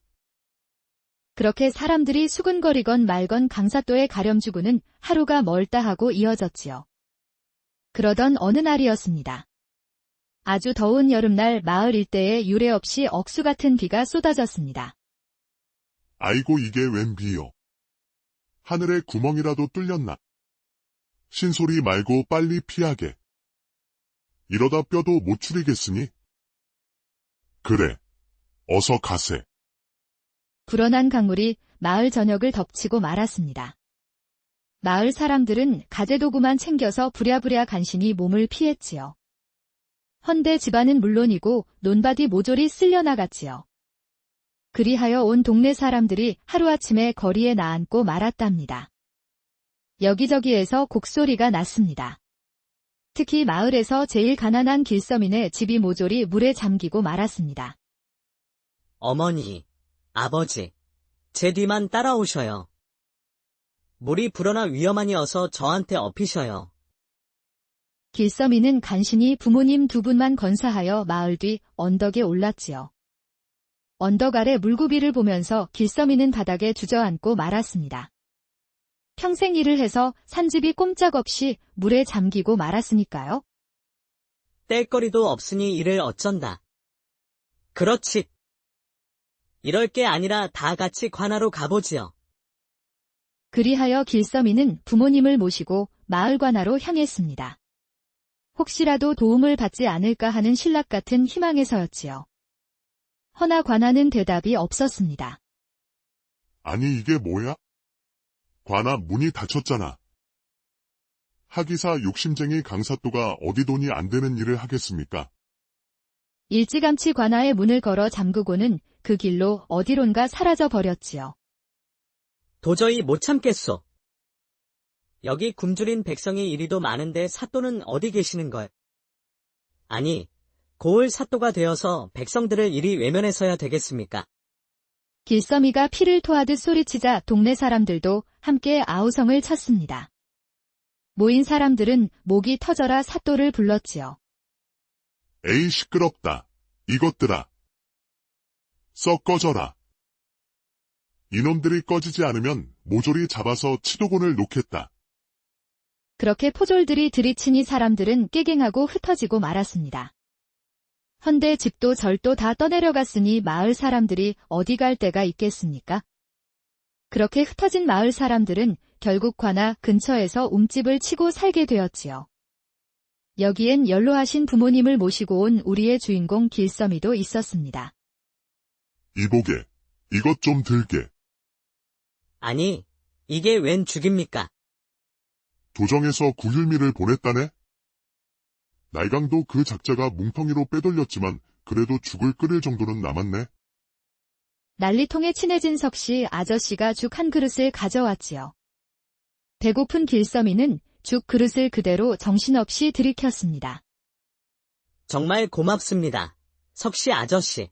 그렇게 사람들이 수근거리건 말건 강사또에 가렴주고는 하루가 멀다 하고 이어졌지요. 그러던 어느 날이었습니다. 아주 더운 여름날 마을 일대에 유례없이 억수 같은 비가 쏟아졌습니다. 아이고 이게 웬 비여. 하늘에 구멍이라도 뚫렸나. 신소리 말고 빨리 피하게. 이러다 뼈도 못 추리겠으니. 그래. 어서 가세. 불어난 강물이 마을 전역을 덮치고 말았습니다. 마을 사람들은 가재도구만 챙겨서 부랴부랴 간신히 몸을 피했지요. 헌데 집안은 물론이고 논밭이 모조리 쓸려나갔지요. 그리하여 온 동네 사람들이 하루아침에 거리에 나앉고 말았답니다. 여기저기에서 곡소리가 났습니다. 특히 마을에서 제일 가난한 길섬인의 집이 모조리 물에 잠기고 말았습니다. 어머니, 아버지, 제 뒤만 따라오셔요. 물이 불어나 위험하니어서 저한테 업히셔요. 길섬이는 간신히 부모님 두 분만 건사하여 마을 뒤 언덕에 올랐지요. 언덕 아래 물구비를 보면서 길섬이는 바닥에 주저앉고 말았습니다. 평생 일을 해서 산집이 꼼짝없이 물에 잠기고 말았으니까요. 뗄거리도 없으니 이를 어쩐다. 그렇지. 이럴 게 아니라 다 같이 관하로 가보지요. 그리하여 길섬이는 부모님을 모시고 마을 관하로 향했습니다. 혹시라도 도움을 받지 않을까 하는 신락 같은 희망에서였지요. 허나 관하는 대답이 없었습니다. 아니 이게 뭐야? 관아 문이 닫혔잖아. 하기사 욕심쟁이 강사또가 어디 돈이 안 되는 일을 하겠습니까? 일찌감치 관아의 문을 걸어 잠그고는 그 길로 어디론가 사라져 버렸지요. 도저히 못 참겠소. 여기 굶주린 백성이 이리도 많은데 사또는 어디 계시는 걸? 아니, 고을 사또가 되어서 백성들을 이리 외면해서야 되겠습니까? 길섬이가 피를 토하듯 소리치자 동네 사람들도 함께 아우성을 쳤습니다. 모인 사람들은 목이 터져라 사또를 불렀지요. 에이 시끄럽다. 이것들아. 썩 꺼져라. 이놈들이 꺼지지 않으면 모조리 잡아서 치도곤을 놓겠다. 그렇게 포졸들이 들이치니 사람들은 깨갱하고 흩어지고 말았습니다. 헌데 집도 절도 다 떠내려갔으니 마을 사람들이 어디 갈 데가 있겠습니까? 그렇게 흩어진 마을 사람들은 결국 관아 근처에서 움집을 치고 살게 되었지요. 여기엔 연로하신 부모님을 모시고 온 우리의 주인공 길섬이도 있었습니다. 이보게. 이것 좀 들게. 아니, 이게 웬 죽입니까? 도정에서 구휼미를 보냈다네? 날강도 그 작자가 뭉텅이로 빼돌렸지만 그래도 죽을 끓일 정도는 남았네. 난리통에 친해진 석씨 아저씨가 죽 한 그릇을 가져왔지요. 배고픈 길섬이는 죽 그릇을 그대로 정신없이 들이켰습니다. 정말 고맙습니다. 석씨 아저씨.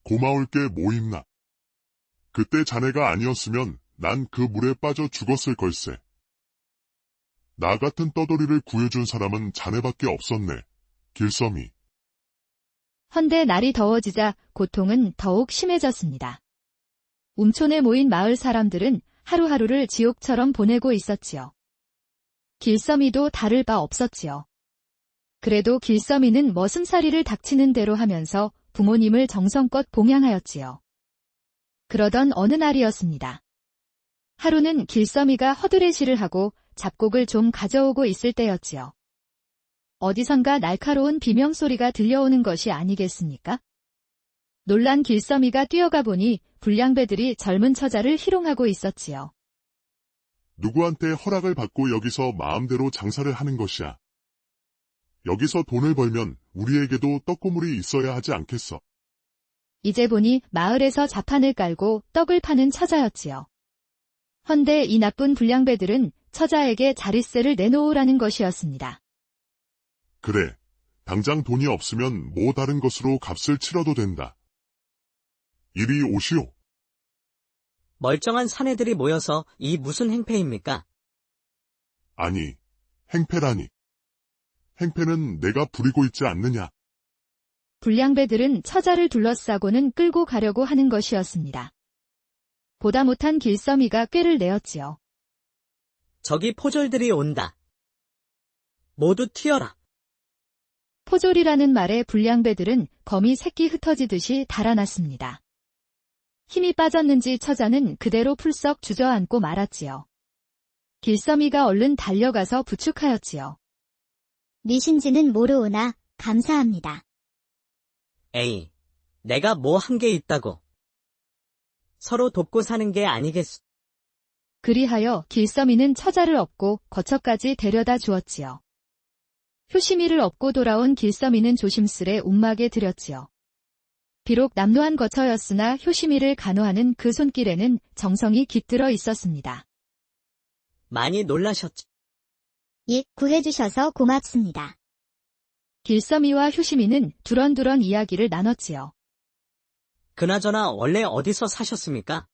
고마울 게 뭐 있나. 그때 자네가 아니었으면 난 그 물에 빠져 죽었을 걸세. 나 같은 떠돌이를 구해준 사람은 자네밖에 없었네. 길섬이. 헌데 날이 더워지자 고통은 더욱 심해졌습니다. 움촌에 모인 마을 사람들은 하루하루를 지옥처럼 보내고 있었지요. 길섬이도 다를 바 없었지요. 그래도 길섬이는 머슴살이를 닥치는 대로 하면서 부모님을 정성껏 봉양하였지요. 그러던 어느 날이었습니다. 하루는 길섬이가 허드레시를 하고 잡곡을 좀 가져오고 있을 때였지요. 어디선가 날카로운 비명소리가 들려오는 것이 아니겠습니까? 놀란 길섬이가 뛰어가 보니 불량배들이 젊은 처자를 희롱하고 있었지요. 누구한테 허락을 받고 여기서 마음대로 장사를 하는 것이야. 여기서 돈을 벌면 우리에게도 떡고물이 있어야 하지 않겠어? 이제 보니 마을에서 자판을 깔고 떡을 파는 처자였지요. 헌데 이 나쁜 불량배들은 처자에게 자릿세를 내놓으라는 것이었습니다. 그래, 당장 돈이 없으면 뭐 다른 것으로 값을 치러도 된다. 이리 오시오. 멀쩡한 사내들이 모여서 이 무슨 행패입니까? 아니, 행패라니. 행패는 내가 부리고 있지 않느냐. 불량배들은 처자를 둘러싸고는 끌고 가려고 하는 것이었습니다. 보다 못한 길서미가 꾀를 내었지요. 저기 포졸들이 온다. 모두 튀어라. 포졸이라는 말에 불량배들은 거미 새끼 흩어지듯이 달아났습니다. 힘이 빠졌는지 처자는 그대로 풀썩 주저앉고 말았지요. 길서미가 얼른 달려가서 부축하였지요. 미신지는 모르오나 감사합니다. 에이, 내가 뭐 한 게 있다고. 서로 돕고 사는 게 아니겠소. 그리하여 길서미는 처자를 업고 거처까지 데려다 주었지요. 효시미를 업고 돌아온 길서미는 조심스레 움막에 들였지요. 비록 남루한 거처였으나 효시미를 간호하는 그 손길에는 정성이 깃들어 있었습니다. 많이 놀라셨죠? 예, 구해주셔서 고맙습니다. 길서미와 효시미는 두런두런 이야기를 나눴지요. 그나저나 원래 어디서 사셨습니까?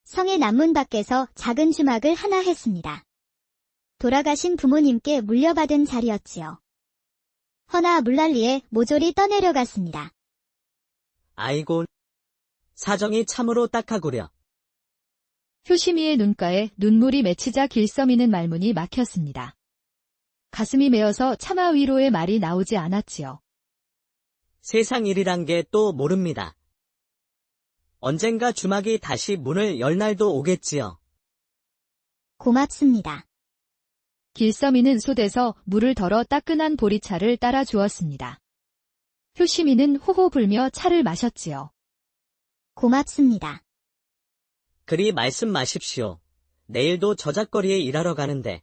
성의 남문 밖에서 작은 주막을 하나 했습니다. 돌아가신 부모님께 물려받은 자리였지요. 허나 물난리에 모조리 떠내려갔습니다. 아이고, 사정이 참으로 딱하구려. 효시미의 눈가에 눈물이 맺히자 길서미는 말문이 막혔습니다. 가슴이 메어서 차마 위로의 말이 나오지 않았지요. 세상 일이란 게 또 모릅니다. 언젠가 주막이 다시 문을 열 날도 오겠지요. 고맙습니다. 길서미는 솥에서 물을 덜어 따끈한 보리차를 따라 주었습니다. 효시미는 호호 불며 차를 마셨지요. 고맙습니다. 그리 말씀 마십시오. 내일도 저작거리에 일하러 가는데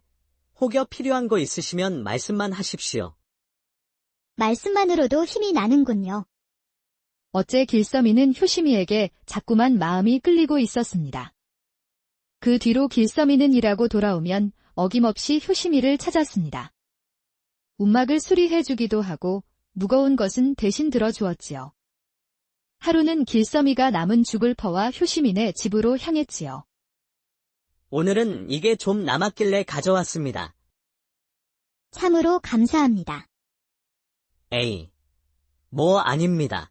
혹여 필요한 거 있으시면 말씀만 하십시오. 말씀만으로도 힘이 나는군요. 어째 길서미는 효시미에게 자꾸만 마음이 끌리고 있었습니다. 그 뒤로 길서미는 일하고 돌아오면 어김없이 효시미를 찾았습니다. 움막을 수리해주기도 하고 무거운 것은 대신 들어주었지요. 하루는 길서미가 남은 죽을 퍼와 효시민의 집으로 향했지요. 오늘은 이게 좀 남았길래 가져왔습니다. 참으로 감사합니다. 에이, 뭐 아닙니다.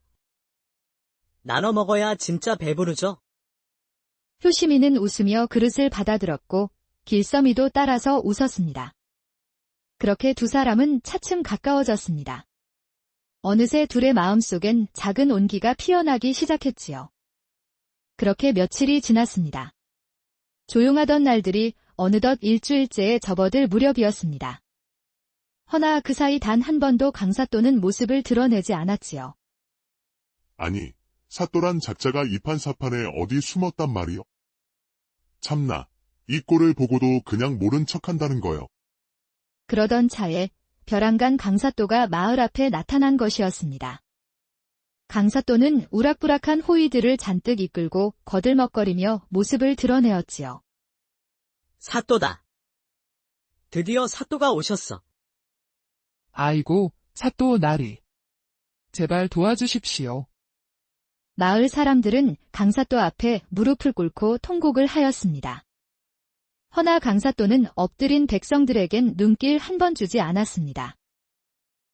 나눠 먹어야 진짜 배부르죠? 효시민은 웃으며 그릇을 받아들었고 길서미도 따라서 웃었습니다. 그렇게 두 사람은 차츰 가까워졌습니다. 어느새 둘의 마음속엔 작은 온기가 피어나기 시작했지요. 그렇게 며칠이 지났습니다. 조용하던 날들이 어느덧 일주일째에 접어들 무렵이었습니다. 허나 그 사이 단 한 번도 강사또는 모습을 드러내지 않았지요. 아니, 사또란 작자가 이판사판에 어디 숨었단 말이요? 참나, 이 꼴을 보고도 그냥 모른 척한다는 거요. 그러던 차에 벼랑간 강사또가 마을 앞에 나타난 것이었습니다. 강사또는 우락부락한 호위들을 잔뜩 이끌고 거들먹거리며 모습을 드러내었지요. 사또다. 드디어 사또가 오셨어. 아이고, 사또 나리. 제발 도와주십시오. 마을 사람들은 강사또 앞에 무릎을 꿇고 통곡을 하였습니다. 허나 강사또는 엎드린 백성들에겐 눈길 한 번 주지 않았습니다.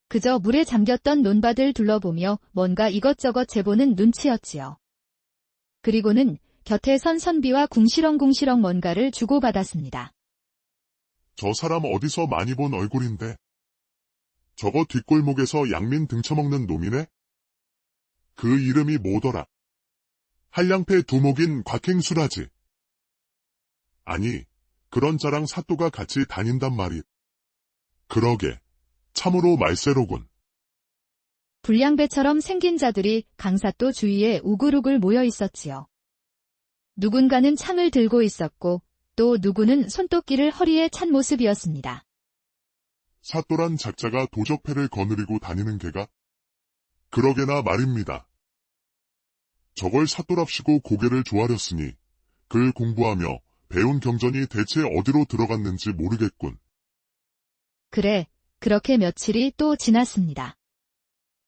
그저 물에 잠겼던 논밭을 둘러보며 뭔가 이것저것 재보는 눈치였지요. 그리고는 곁에 선 선비와 궁시렁궁시렁 뭔가를 주고받았습니다. 저 사람 어디서 많이 본 얼굴인데. 저거 뒷골목에서 양민 등쳐먹는 놈이네? 그 이름이 뭐더라? 한량패 두목인 곽행수라지. 아니, 그런 자랑 사또가 같이 다닌단 말이. 그러게, 참으로 말세로군. 불량배처럼 생긴 자들이 강사또 주위에 우글우글 모여 있었지요. 누군가는 창을 들고 있었고 또 누구는 손도끼를 허리에 찬 모습이었습니다. 사또란 작자가 도적패를 거느리고 다니는 개가? 그러게나 말입니다. 저걸 사또랍시고 고개를 조아렸으니 글 공부하며 배운 경전이 대체 어디로 들어갔는지 모르겠군. 그래, 그렇게 며칠이 또 지났습니다.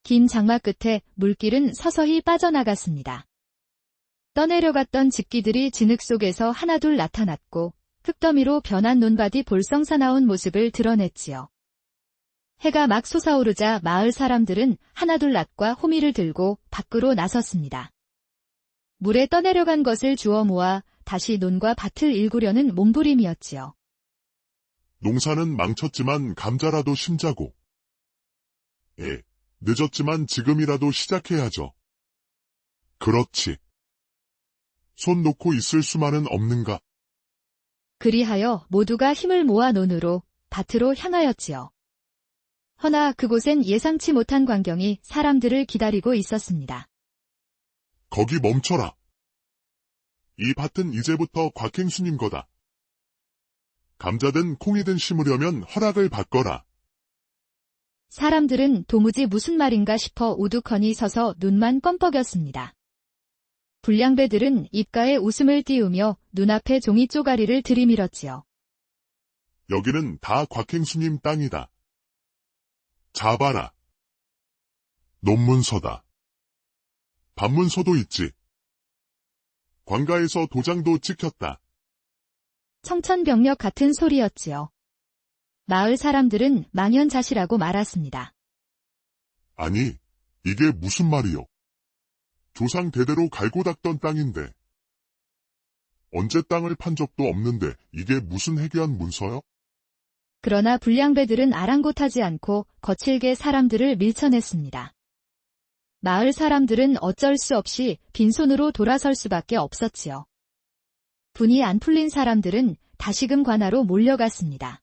긴 장마 끝에 물길은 서서히 빠져나갔습니다. 떠내려갔던 집기들이 진흙 속에서 하나둘 나타났고 흙더미로 변한 논밭이 볼썽 사나운 모습을 드러냈지요. 해가 막 솟아오르자 마을 사람들은 하나둘 낫과 호미를 들고 밖으로 나섰습니다. 물에 떠내려간 것을 주워 모아 다시 논과 밭을 일구려는 몸부림이었지요. 농사는 망쳤지만 감자라도 심자고. 늦었지만 지금이라도 시작해야죠. 그렇지. 손 놓고 있을 수만은 없는가. 그리하여 모두가 힘을 모아 논으로 밭으로 향하였지요. 허나 그곳엔 예상치 못한 광경이 사람들을 기다리고 있었습니다. 거기 멈춰라. 이 밭은 이제부터 곽행수님 거다. 감자든 콩이든 심으려면 허락을 받거라. 사람들은 도무지 무슨 말인가 싶어 우두커니 서서 눈만 껌뻑였습니다. 불량배들은 입가에 웃음을 띄우며 눈앞에 종이 쪼가리를 들이밀었지요. 여기는 다 곽행수님 땅이다. 자봐라. 논문서다. 반문서도 있지. 관가에서 도장도 찍혔다. 청천벽력 같은 소리였지요. 마을 사람들은 망연자실하고 말았습니다. 아니, 이게 무슨 말이요? 조상 대대로 갈고 닦던 땅인데. 언제 땅을 판 적도 없는데 이게 무슨 해괴한 문서요? 그러나 불량배들은 아랑곳하지 않고 거칠게 사람들을 밀쳐냈습니다. 마을 사람들은 어쩔 수 없이 빈손으로 돌아설 수밖에 없었지요. 분이 안 풀린 사람들은 다시금 관하로 몰려갔습니다.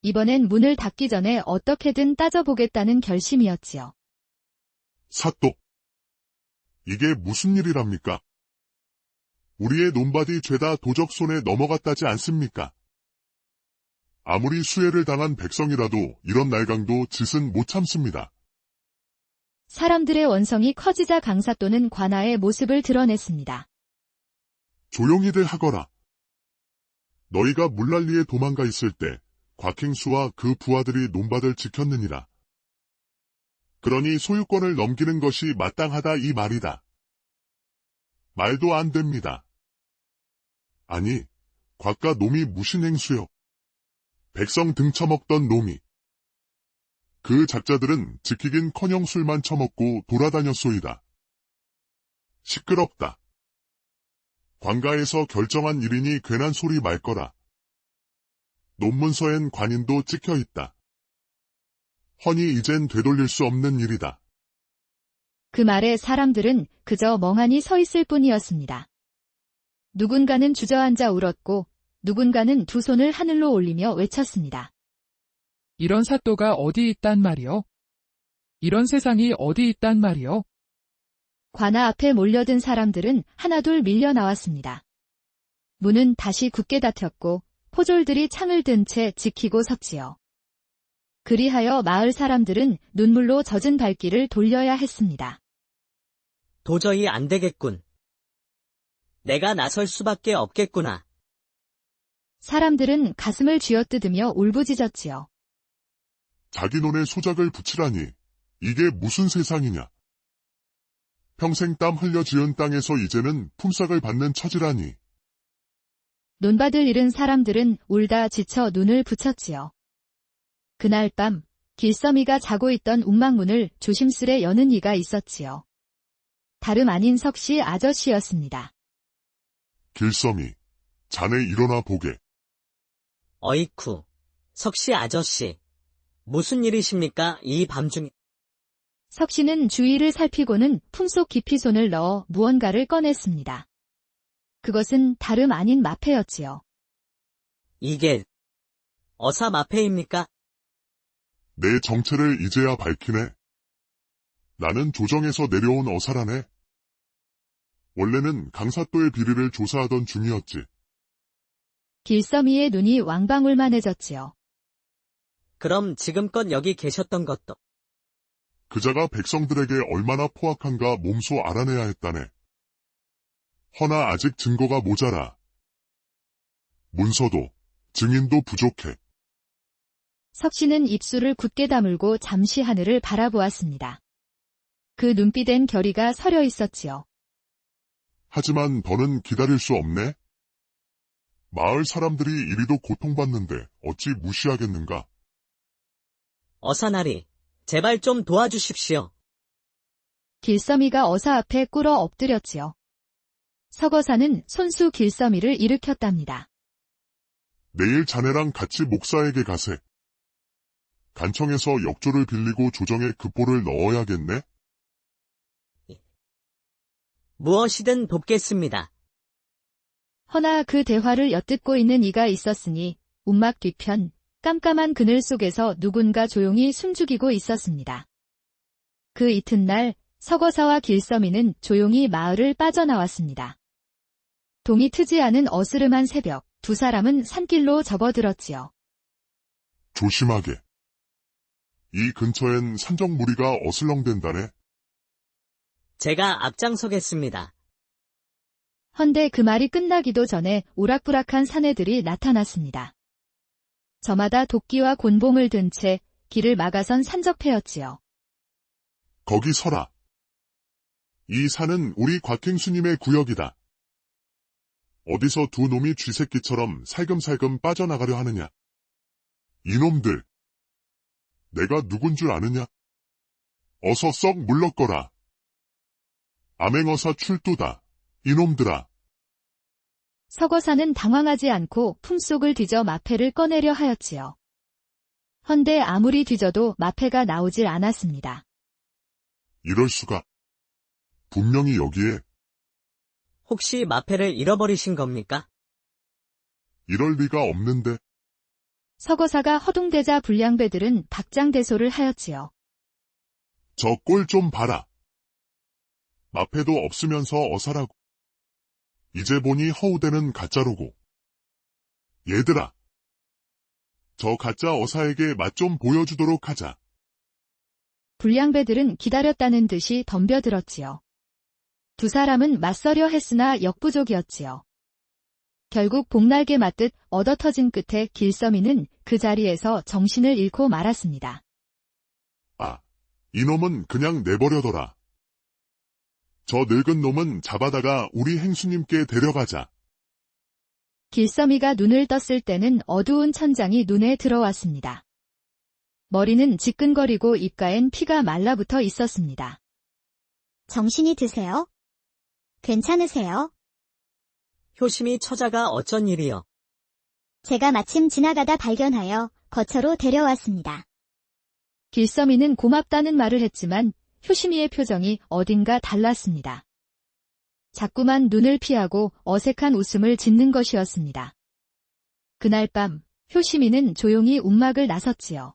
이번엔 문을 닫기 전에 어떻게든 따져보겠다는 결심이었지요. 사또. 이게 무슨 일이랍니까? 우리의 논밭이 죄다 도적 손에 넘어갔다지 않습니까? 아무리 수해를 당한 백성이라도 이런 날강도 짓은 못 참습니다. 사람들의 원성이 커지자 강사또는 관아의 모습을 드러냈습니다. 조용히들 하거라. 너희가 물난리에 도망가 있을 때 곽행수와 그 부하들이 논밭을 지켰느니라. 그러니 소유권을 넘기는 것이 마땅하다 이 말이다. 말도 안 됩니다. 아니, 곽가 놈이 무슨 행수요? 백성 등쳐먹던 놈이. 그 작자들은 지키긴커녕 술만 처먹고 돌아다녔소이다. 시끄럽다. 관가에서 결정한 일이니 괜한 소리 말거라. 논문서엔 관인도 찍혀있다. 허니 이젠 되돌릴 수 없는 일이다. 그 말에 사람들은 그저 멍하니 서 있을 뿐이었습니다. 누군가는 주저앉아 울었고 누군가는 두 손을 하늘로 올리며 외쳤습니다. 이런 사또가 어디 있단 말이요? 이런 세상이 어디 있단 말이요? 관아 앞에 몰려든 사람들은 하나둘 밀려 나왔습니다. 문은 다시 굳게 닫혔고 포졸들이 창을 든 채 지키고 섰지요. 그리하여 마을 사람들은 눈물로 젖은 발길을 돌려야 했습니다. 도저히 안 되겠군. 내가 나설 수밖에 없겠구나. 사람들은 가슴을 쥐어뜯으며 울부짖었지요. 자기 논에 소작을 붙이라니 이게 무슨 세상이냐. 평생 땀 흘려 지은 땅에서 이제는 품삯을 받는 처지라니. 논밭을 잃은 사람들은 울다 지쳐 눈을 붙였지요. 그날 밤 길서미가 자고 있던 웅망문을 조심스레 여는 이가 있었지요. 다름 아닌 석씨 아저씨였습니다. 길섬이, 자네 일어나 보게. 어이쿠, 석씨 아저씨. 무슨 일이십니까, 이 밤중에? 석씨는 주위를 살피고는 품속 깊이 손을 넣어 무언가를 꺼냈습니다. 그것은 다름 아닌 마패였지요. 이게 어사 마패입니까? 내 정체를 이제야 밝히네. 나는 조정에서 내려온 어사라네. 원래는 강사또의 비리를 조사하던 중이었지. 길서미의 눈이 왕방울만해졌지요. 그럼 지금껏 여기 계셨던 것도 그자가 백성들에게 얼마나 포악한가 몸소 알아내야 했다네. 허나 아직 증거가 모자라. 문서도, 증인도 부족해. 석씨는 입술을 굳게 다물고 잠시 하늘을 바라보았습니다. 그 눈빛엔 결의가 서려 있었지요. 하지만 더는 기다릴 수 없네. 마을 사람들이 이리도 고통받는데 어찌 무시하겠는가? 어사나리, 제발 좀 도와주십시오. 길서미가 어사 앞에 꿇어 엎드렸지요. 서거사는 손수 길서미를 일으켰답니다. 내일 자네랑 같이 목사에게 가세. 간청에서 역조를 빌리고 조정에 급보를 넣어야겠네? 무엇이든 돕겠습니다. 허나 그 대화를 엿듣고 있는 이가 있었으니 움막 뒤편 깜깜한 그늘 속에서 누군가 조용히 숨죽이고 있었습니다. 그 이튿날 서거사와 길서미는 조용히 마을을 빠져나왔습니다. 동이 트지 않은 어스름한 새벽, 두 사람은 산길로 접어들었지요. 조심하게. 이 근처엔 산적 무리가 어슬렁댄다네. 제가 앞장서겠습니다. 헌데 그 말이 끝나기도 전에 우락부락한 사내들이 나타났습니다. 저마다 도끼와 곤봉을 든 채 길을 막아선 산적패였지요. 거기 서라. 이 산은 우리 곽행수님의 구역이다. 어디서 두 놈이 쥐새끼처럼 살금살금 빠져나가려 하느냐. 이놈들. 내가 누군 줄 아느냐? 어서 썩 물러거라. 암행어사 출두다. 이놈들아. 서거사는 당황하지 않고 품속을 뒤져 마패를 꺼내려 하였지요. 헌데 아무리 뒤져도 마패가 나오질 않았습니다. 이럴 수가. 분명히 여기에 혹시 마패를 잃어버리신 겁니까? 이럴 리가 없는데. 서거사가 허둥대자 불량배들은 박장대소를 하였지요. 저 꼴 좀 봐라. 마패도 없으면서 어사라고. 이제 보니 허우대는 가짜로고. 얘들아. 저 가짜 어사에게 맛 좀 보여주도록 하자. 불량배들은 기다렸다는 듯이 덤벼들었지요. 두 사람은 맞서려 했으나 역부족이었지요. 결국 복날개 맞듯 얻어터진 끝에 길서미는 그 자리에서 정신을 잃고 말았습니다. 아, 이놈은 그냥 내버려둬라. 저 늙은 놈은 잡아다가 우리 행수님께 데려가자. 길서미가 눈을 떴을 때는 어두운 천장이 눈에 들어왔습니다. 머리는 지끈거리고 입가엔 피가 말라붙어 있었습니다. 정신이 드세요? 괜찮으세요? 효심이 처자가 어쩐 일이요? 제가 마침 지나가다 발견하여 거처로 데려왔습니다. 길서미는 고맙다는 말을 했지만 효심이의 표정이 어딘가 달랐습니다. 자꾸만 눈을 피하고 어색한 웃음을 짓는 것이었습니다. 그날 밤 효심이는 조용히 움막을 나섰지요.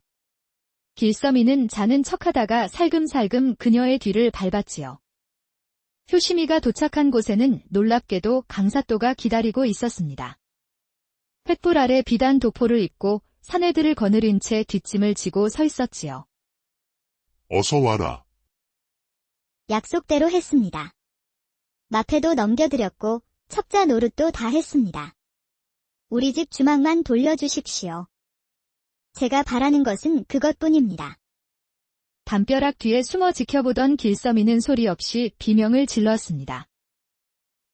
길서미는 자는 척하다가 살금살금 그녀의 뒤를 밟았지요. 효심이가 도착한 곳에는 놀랍게도 강사또가 기다리고 있었습니다. 횃불 아래 비단 도포를 입고 사내들을 거느린 채 뒷짐을 지고 서 있었지요. 어서 와라. 약속대로 했습니다. 마패도 넘겨드렸고 척자 노릇도 다 했습니다. 우리 집 주막만 돌려주십시오. 제가 바라는 것은 그것뿐입니다. 담벼락 뒤에 숨어 지켜보던 길서미는 소리 없이 비명을 질렀습니다.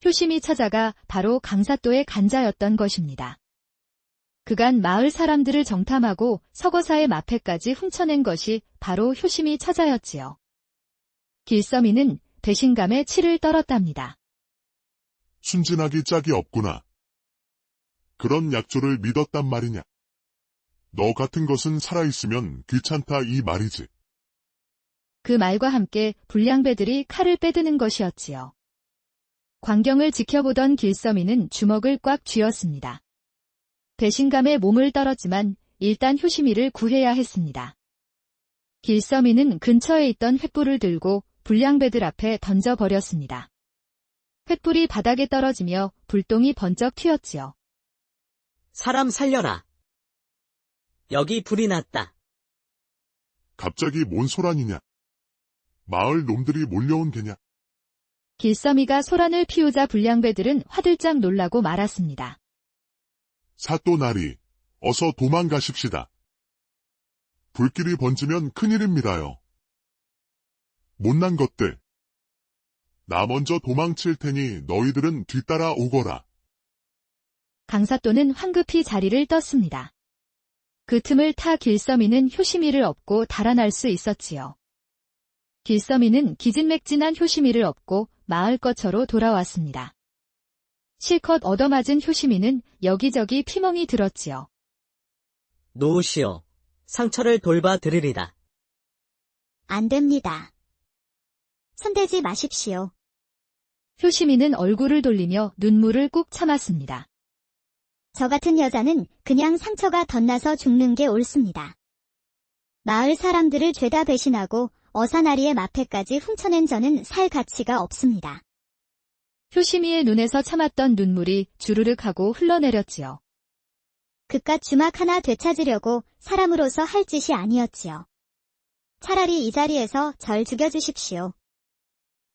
효심이 처자가 바로 강사또의 간자였던 것입니다. 그간 마을 사람들을 정탐하고 서거사의 마패까지 훔쳐낸 것이 바로 효심이 처자였지요. 길서미는 배신감에 치를 떨었답니다. 순진하기 짝이 없구나. 그런 약조를 믿었단 말이냐. 너 같은 것은 살아있으면 귀찮다 이 말이지. 그 말과 함께 불량배들이 칼을 빼드는 것이었지요. 광경을 지켜보던 길서미는 주먹을 꽉 쥐었습니다. 배신감에 몸을 떨었지만 일단 효심이를 구해야 했습니다. 길서미는 근처에 있던 횃불을 들고 불량배들 앞에 던져버렸습니다. 횃불이 바닥에 떨어지며 불똥이 번쩍 튀었지요. 사람 살려라. 여기 불이 났다. 갑자기 뭔 소란이냐? 마을 놈들이 몰려온 게냐? 길서미가 소란을 피우자 불량배들은 화들짝 놀라고 말았습니다. 사또나리, 어서 도망가십시다. 불길이 번지면 큰일입니다요. 못난 것들. 나 먼저 도망칠 테니 너희들은 뒤따라 오거라. 강사또는 황급히 자리를 떴습니다. 그 틈을 타 길서미는 효시미를 업고 달아날 수 있었지요. 길서미는 기진맥진한 효시미를 업고 마을 거처로 돌아왔습니다. 실컷 얻어맞은 효시미는 여기저기 피멍이 들었지요. 놓으시오. 상처를 돌봐 드리리다. 안 됩니다. 손대지 마십시오. 효시미는 얼굴을 돌리며 눈물을 꾹 참았습니다. 저 같은 여자는 그냥 상처가 덧나서 죽는 게 옳습니다. 마을 사람들을 죄다 배신하고 어사나리의 마패까지 훔쳐낸 저는 살 가치가 없습니다. 효시미의 눈에서 참았던 눈물이 주르륵 하고 흘러내렸지요. 그깟 주막 하나 되찾으려고 사람으로서 할 짓이 아니었지요. 차라리 이 자리에서 절 죽여주십시오.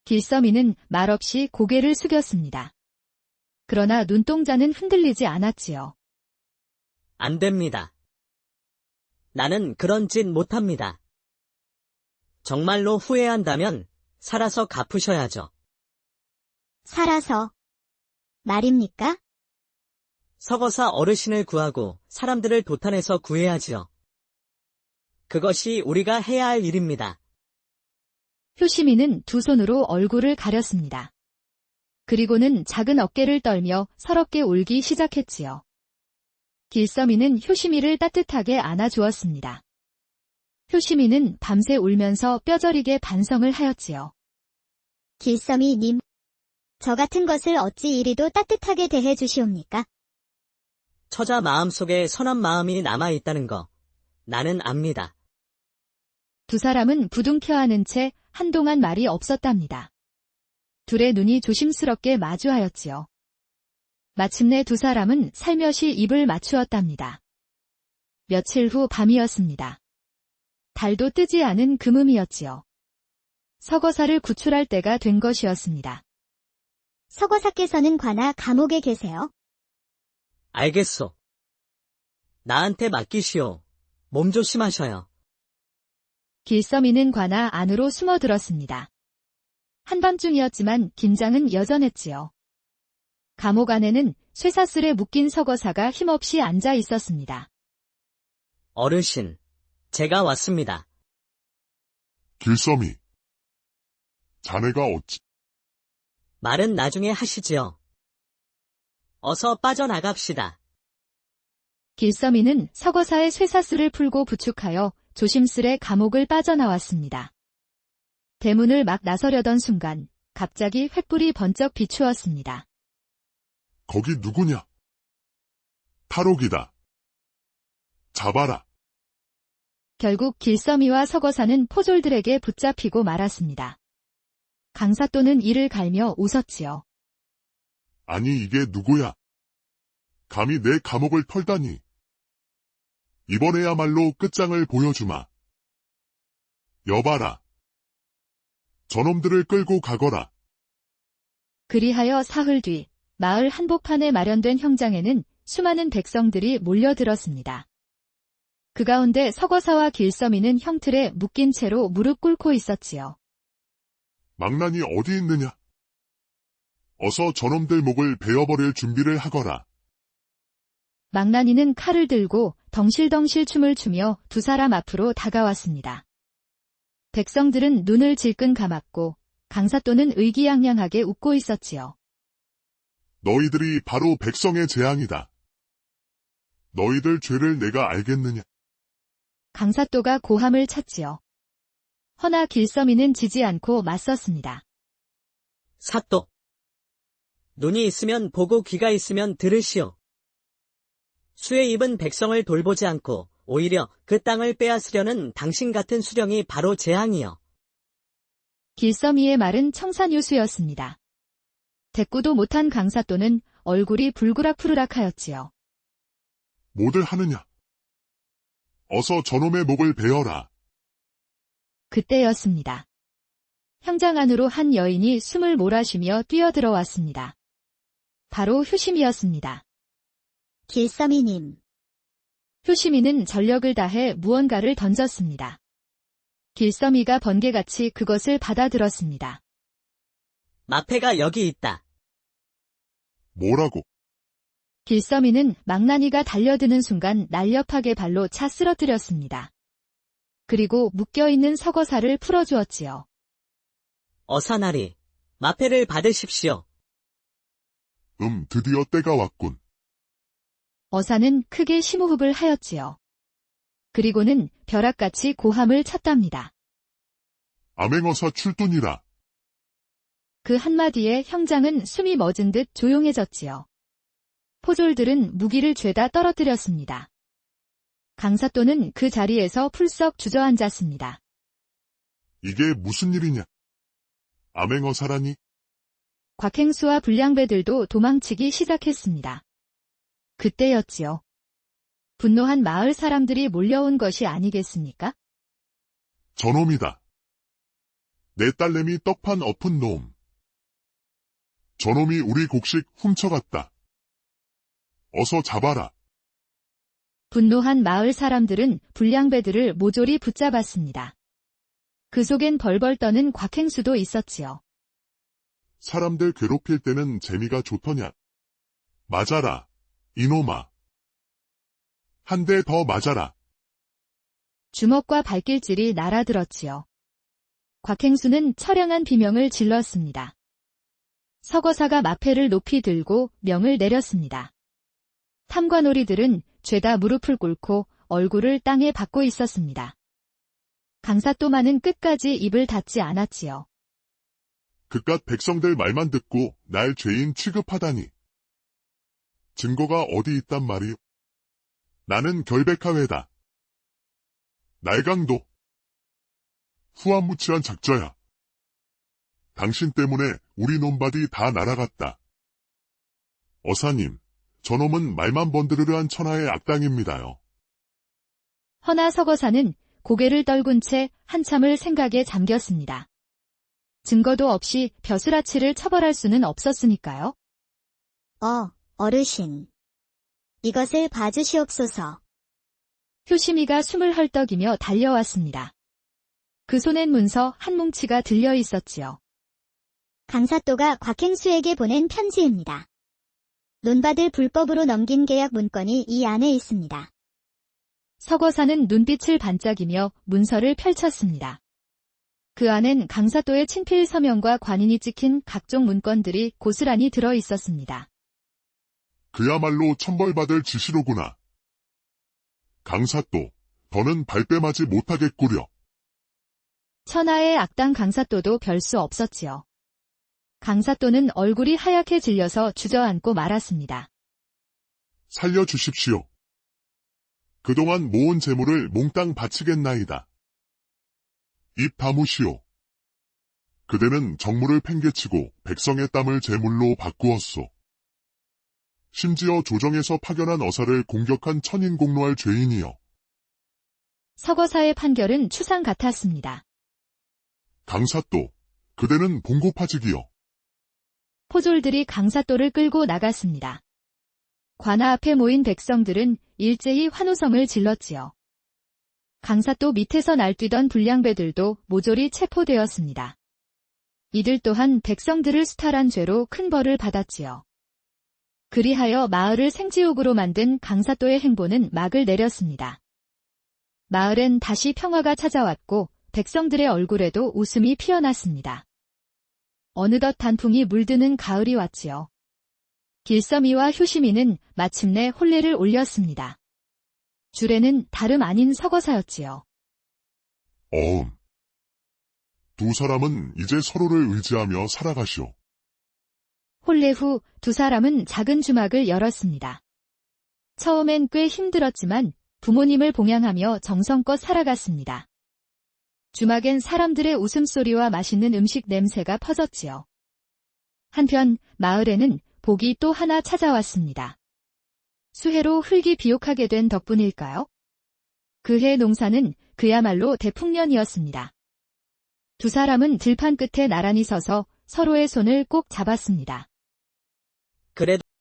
길서미는 말없이 고개를 숙였습니다. 그러나 눈동자는 흔들리지 않았지요. 안 됩니다. 나는 그런 짓 못합니다. 정말로 후회한다면 살아서 갚으셔야죠. 살아서 말입니까? 서거사 어르신을 구하고 사람들을 도탄해서 구해야지요. 그것이 우리가 해야 할 일입니다. 효시미는 두 손으로 얼굴을 가렸습니다. 그리고는 작은 어깨를 떨며 서럽게 울기 시작했지요. 길서미는 효시미를 따뜻하게 안아주었습니다. 효시미는 밤새 울면서 뼈저리게 반성을 하였지요. 길서미님, 저 같은 것을 어찌 이리도 따뜻하게 대해 주시옵니까? 처자 마음속에 선한 마음이 남아있다는 거 나는 압니다. 두 사람은 부둥켜 안은 채 한동안 말이 없었답니다. 둘의 눈이 조심스럽게 마주하였지요. 마침내 두 사람은 살며시 입을 맞추었답니다. 며칠 후 밤이었습니다. 달도 뜨지 않은 금음이었지요. 서거사를 구출할 때가 된 것이었습니다. 서거사께서는 관아 감옥에 계세요. 알겠소. 나한테 맡기시오. 몸 조심하셔요. 길서미는 관아 안으로 숨어들었습니다. 한밤중이었지만 긴장은 여전했지요. 감옥 안에는 쇠사슬에 묶인 서거사가 힘없이 앉아 있었습니다. 어르신, 제가 왔습니다. 길서미. 자네가 어찌? 말은 나중에 하시지요. 어서 빠져나갑시다. 길서미는 서거사의 쇠사슬을 풀고 부축하여 조심스레 감옥을 빠져나왔습니다. 대문을 막 나서려던 순간 갑자기 횃불이 번쩍 비추었습니다. 거기 누구냐? 탈옥이다. 잡아라. 결국 길서미와 서거사는 포졸들에게 붙잡히고 말았습니다. 강사또는 이를 갈며 웃었지요. 아니 이게 누구야? 감히 내 감옥을 털다니. 이번에야말로 끝장을 보여주마. 여봐라. 저놈들을 끌고 가거라. 그리하여 사흘 뒤 마을 한복판에 마련된 형장에는 수많은 백성들이 몰려들었습니다. 그 가운데 서거사와 길서미는 형틀에 묶인 채로 무릎 꿇고 있었지요. 망난이 어디 있느냐? 어서 저놈들 목을 베어버릴 준비를 하거라. 망나니는 칼을 들고 덩실덩실 춤을 추며 두 사람 앞으로 다가왔습니다. 백성들은 눈을 질끈 감았고 강사또는 의기양양하게 웃고 있었지요. 너희들이 바로 백성의 재앙이다. 너희들 죄를 내가 알겠느냐? 강사또가 고함을 쳤지요. 허나 길서미는 지지 않고 맞섰습니다. 사또. 눈이 있으면 보고 귀가 있으면 들으시오. 수에 입은 백성을 돌보지 않고 오히려 그 땅을 빼앗으려는 당신 같은 수령이 바로 재앙이요. 길서미의 말은 청산유수였습니다. 대꾸도 못한 강사또는 얼굴이 불그락푸르락하였지요. 뭐들 하느냐? 어서 저놈의 목을 베어라. 그때였습니다. 형장 안으로 한 여인이 숨을 몰아쉬며 뛰어들어왔습니다. 바로 효심이었습니다. 길서미님, 효심이는 전력을 다해 무언가를 던졌습니다. 길서미가 번개같이 그것을 받아들었습니다. 마패가 여기 있다. 뭐라고? 길서미는 망나니가 달려드는 순간 날렵하게 발로 차 쓰러뜨렸습니다. 그리고 묶여있는 서거사를 풀어주었지요. 어사나리, 마패를 받으십시오. 드디어 때가 왔군. 어사는 크게 심호흡을 하였지요. 그리고는 벼락같이 고함을 쳤답니다. 암행어사 출동이라. 그 한마디에 형장은 숨이 멎은 듯 조용해졌지요. 포졸들은 무기를 죄다 떨어뜨렸습니다. 강사또는 그 자리에서 풀썩 주저앉았습니다. 이게 무슨 일이냐? 암행어사라니? 곽행수와 불량배들도 도망치기 시작했습니다. 그때였지요. 분노한 마을 사람들이 몰려온 것이 아니겠습니까? 저놈이다. 내 딸내미 떡판 엎은 놈. 저놈이 우리 곡식 훔쳐갔다. 어서 잡아라. 분노한 마을 사람들은 불량배들을 모조리 붙잡았습니다. 그 속엔 벌벌 떠는 곽행수도 있었지요. 사람들 괴롭힐 때는 재미가 좋더냐. 맞아라, 이놈아. 한 대 더 맞아라. 주먹과 발길질이 날아들었지요. 곽행수는 처량한 비명을 질렀습니다. 서거사가 마패를 높이 들고 명을 내렸습니다. 탐관오리들은 죄다 무릎을 꿇고 얼굴을 땅에 박고 있었습니다. 강사또마는 끝까지 입을 닫지 않았지요. 그깟 백성들 말만 듣고 날 죄인 취급하다니. 증거가 어디 있단 말이오? 나는 결백하외다. 날강도. 후한무치한 작자야. 당신 때문에 우리 논밭이 다 날아갔다. 어사님, 저놈은 말만 번드르르한 천하의 악당입니다요. 허나 서거사는 고개를 떨군 채 한참을 생각에 잠겼습니다. 증거도 없이 벼슬아치를 처벌할 수는 없었으니까요. 어르신. 이것을 봐주시옵소서. 효심이가 숨을 헐떡이며 달려왔습니다. 그 손엔 문서 한 뭉치가 들려 있었지요. 강사또가 곽행수에게 보낸 편지입니다. 논밭을 불법으로 넘긴 계약 문건이 이 안에 있습니다. 서거사는 눈빛을 반짝이며 문서를 펼쳤습니다. 그 안엔 강사또의 친필 서명과 관인이 찍힌 각종 문건들이 고스란히 들어 있었습니다. 그야말로 천벌받을 지시로구나. 강사또, 더는 발뺌하지 못하겠구려. 천하의 악당 강사또도 별 수 없었지요. 강사또는 얼굴이 하얗게 질려서 주저앉고 말았습니다. 살려주십시오. 그동안 모은 재물을 몽땅 바치겠나이다. 입 다무시오. 그대는 정물을 팽개치고 백성의 땀을 재물로 바꾸었소. 심지어 조정에서 파견한 어사를 공격한 천인공노할 죄인이여. 서거사의 판결은 추상 같았습니다. 강사또, 그대는 봉고파직이여. 포졸들이 강사또를 끌고 나갔습니다. 관아 앞에 모인 백성들은 일제히 환호성을 질렀지요. 강사또 밑에서 날뛰던 불량배들도 모조리 체포되었습니다. 이들 또한 백성들을 수탈한 죄로 큰 벌을 받았지요. 그리하여 마을을 생지옥으로 만든 강사또의 행보는 막을 내렸습니다. 마을엔 다시 평화가 찾아왔고 백성들의 얼굴에도 웃음이 피어났습니다. 어느덧 단풍이 물드는 가을이 왔지요. 길서미와 효심이는 마침내 혼례를 올렸습니다. 주례는 다름 아닌 서거사였지요. 두 사람은 이제 서로를 의지하며 살아가시오. 혼례 후 두 사람은 작은 주막을 열었습니다. 처음엔 꽤 힘들었지만 부모님을 봉양하며 정성껏 살아갔습니다. 주막엔 사람들의 웃음소리와 맛있는 음식 냄새가 퍼졌지요. 한편 마을에는 복이 또 하나 찾아왔습니다. 수해로 흙이 비옥하게 된 덕분일까요? 그해 농사는 그야말로 대풍년이었습니다. 두 사람은 들판 끝에 나란히 서서 서로의 손을 꼭 잡았습니다.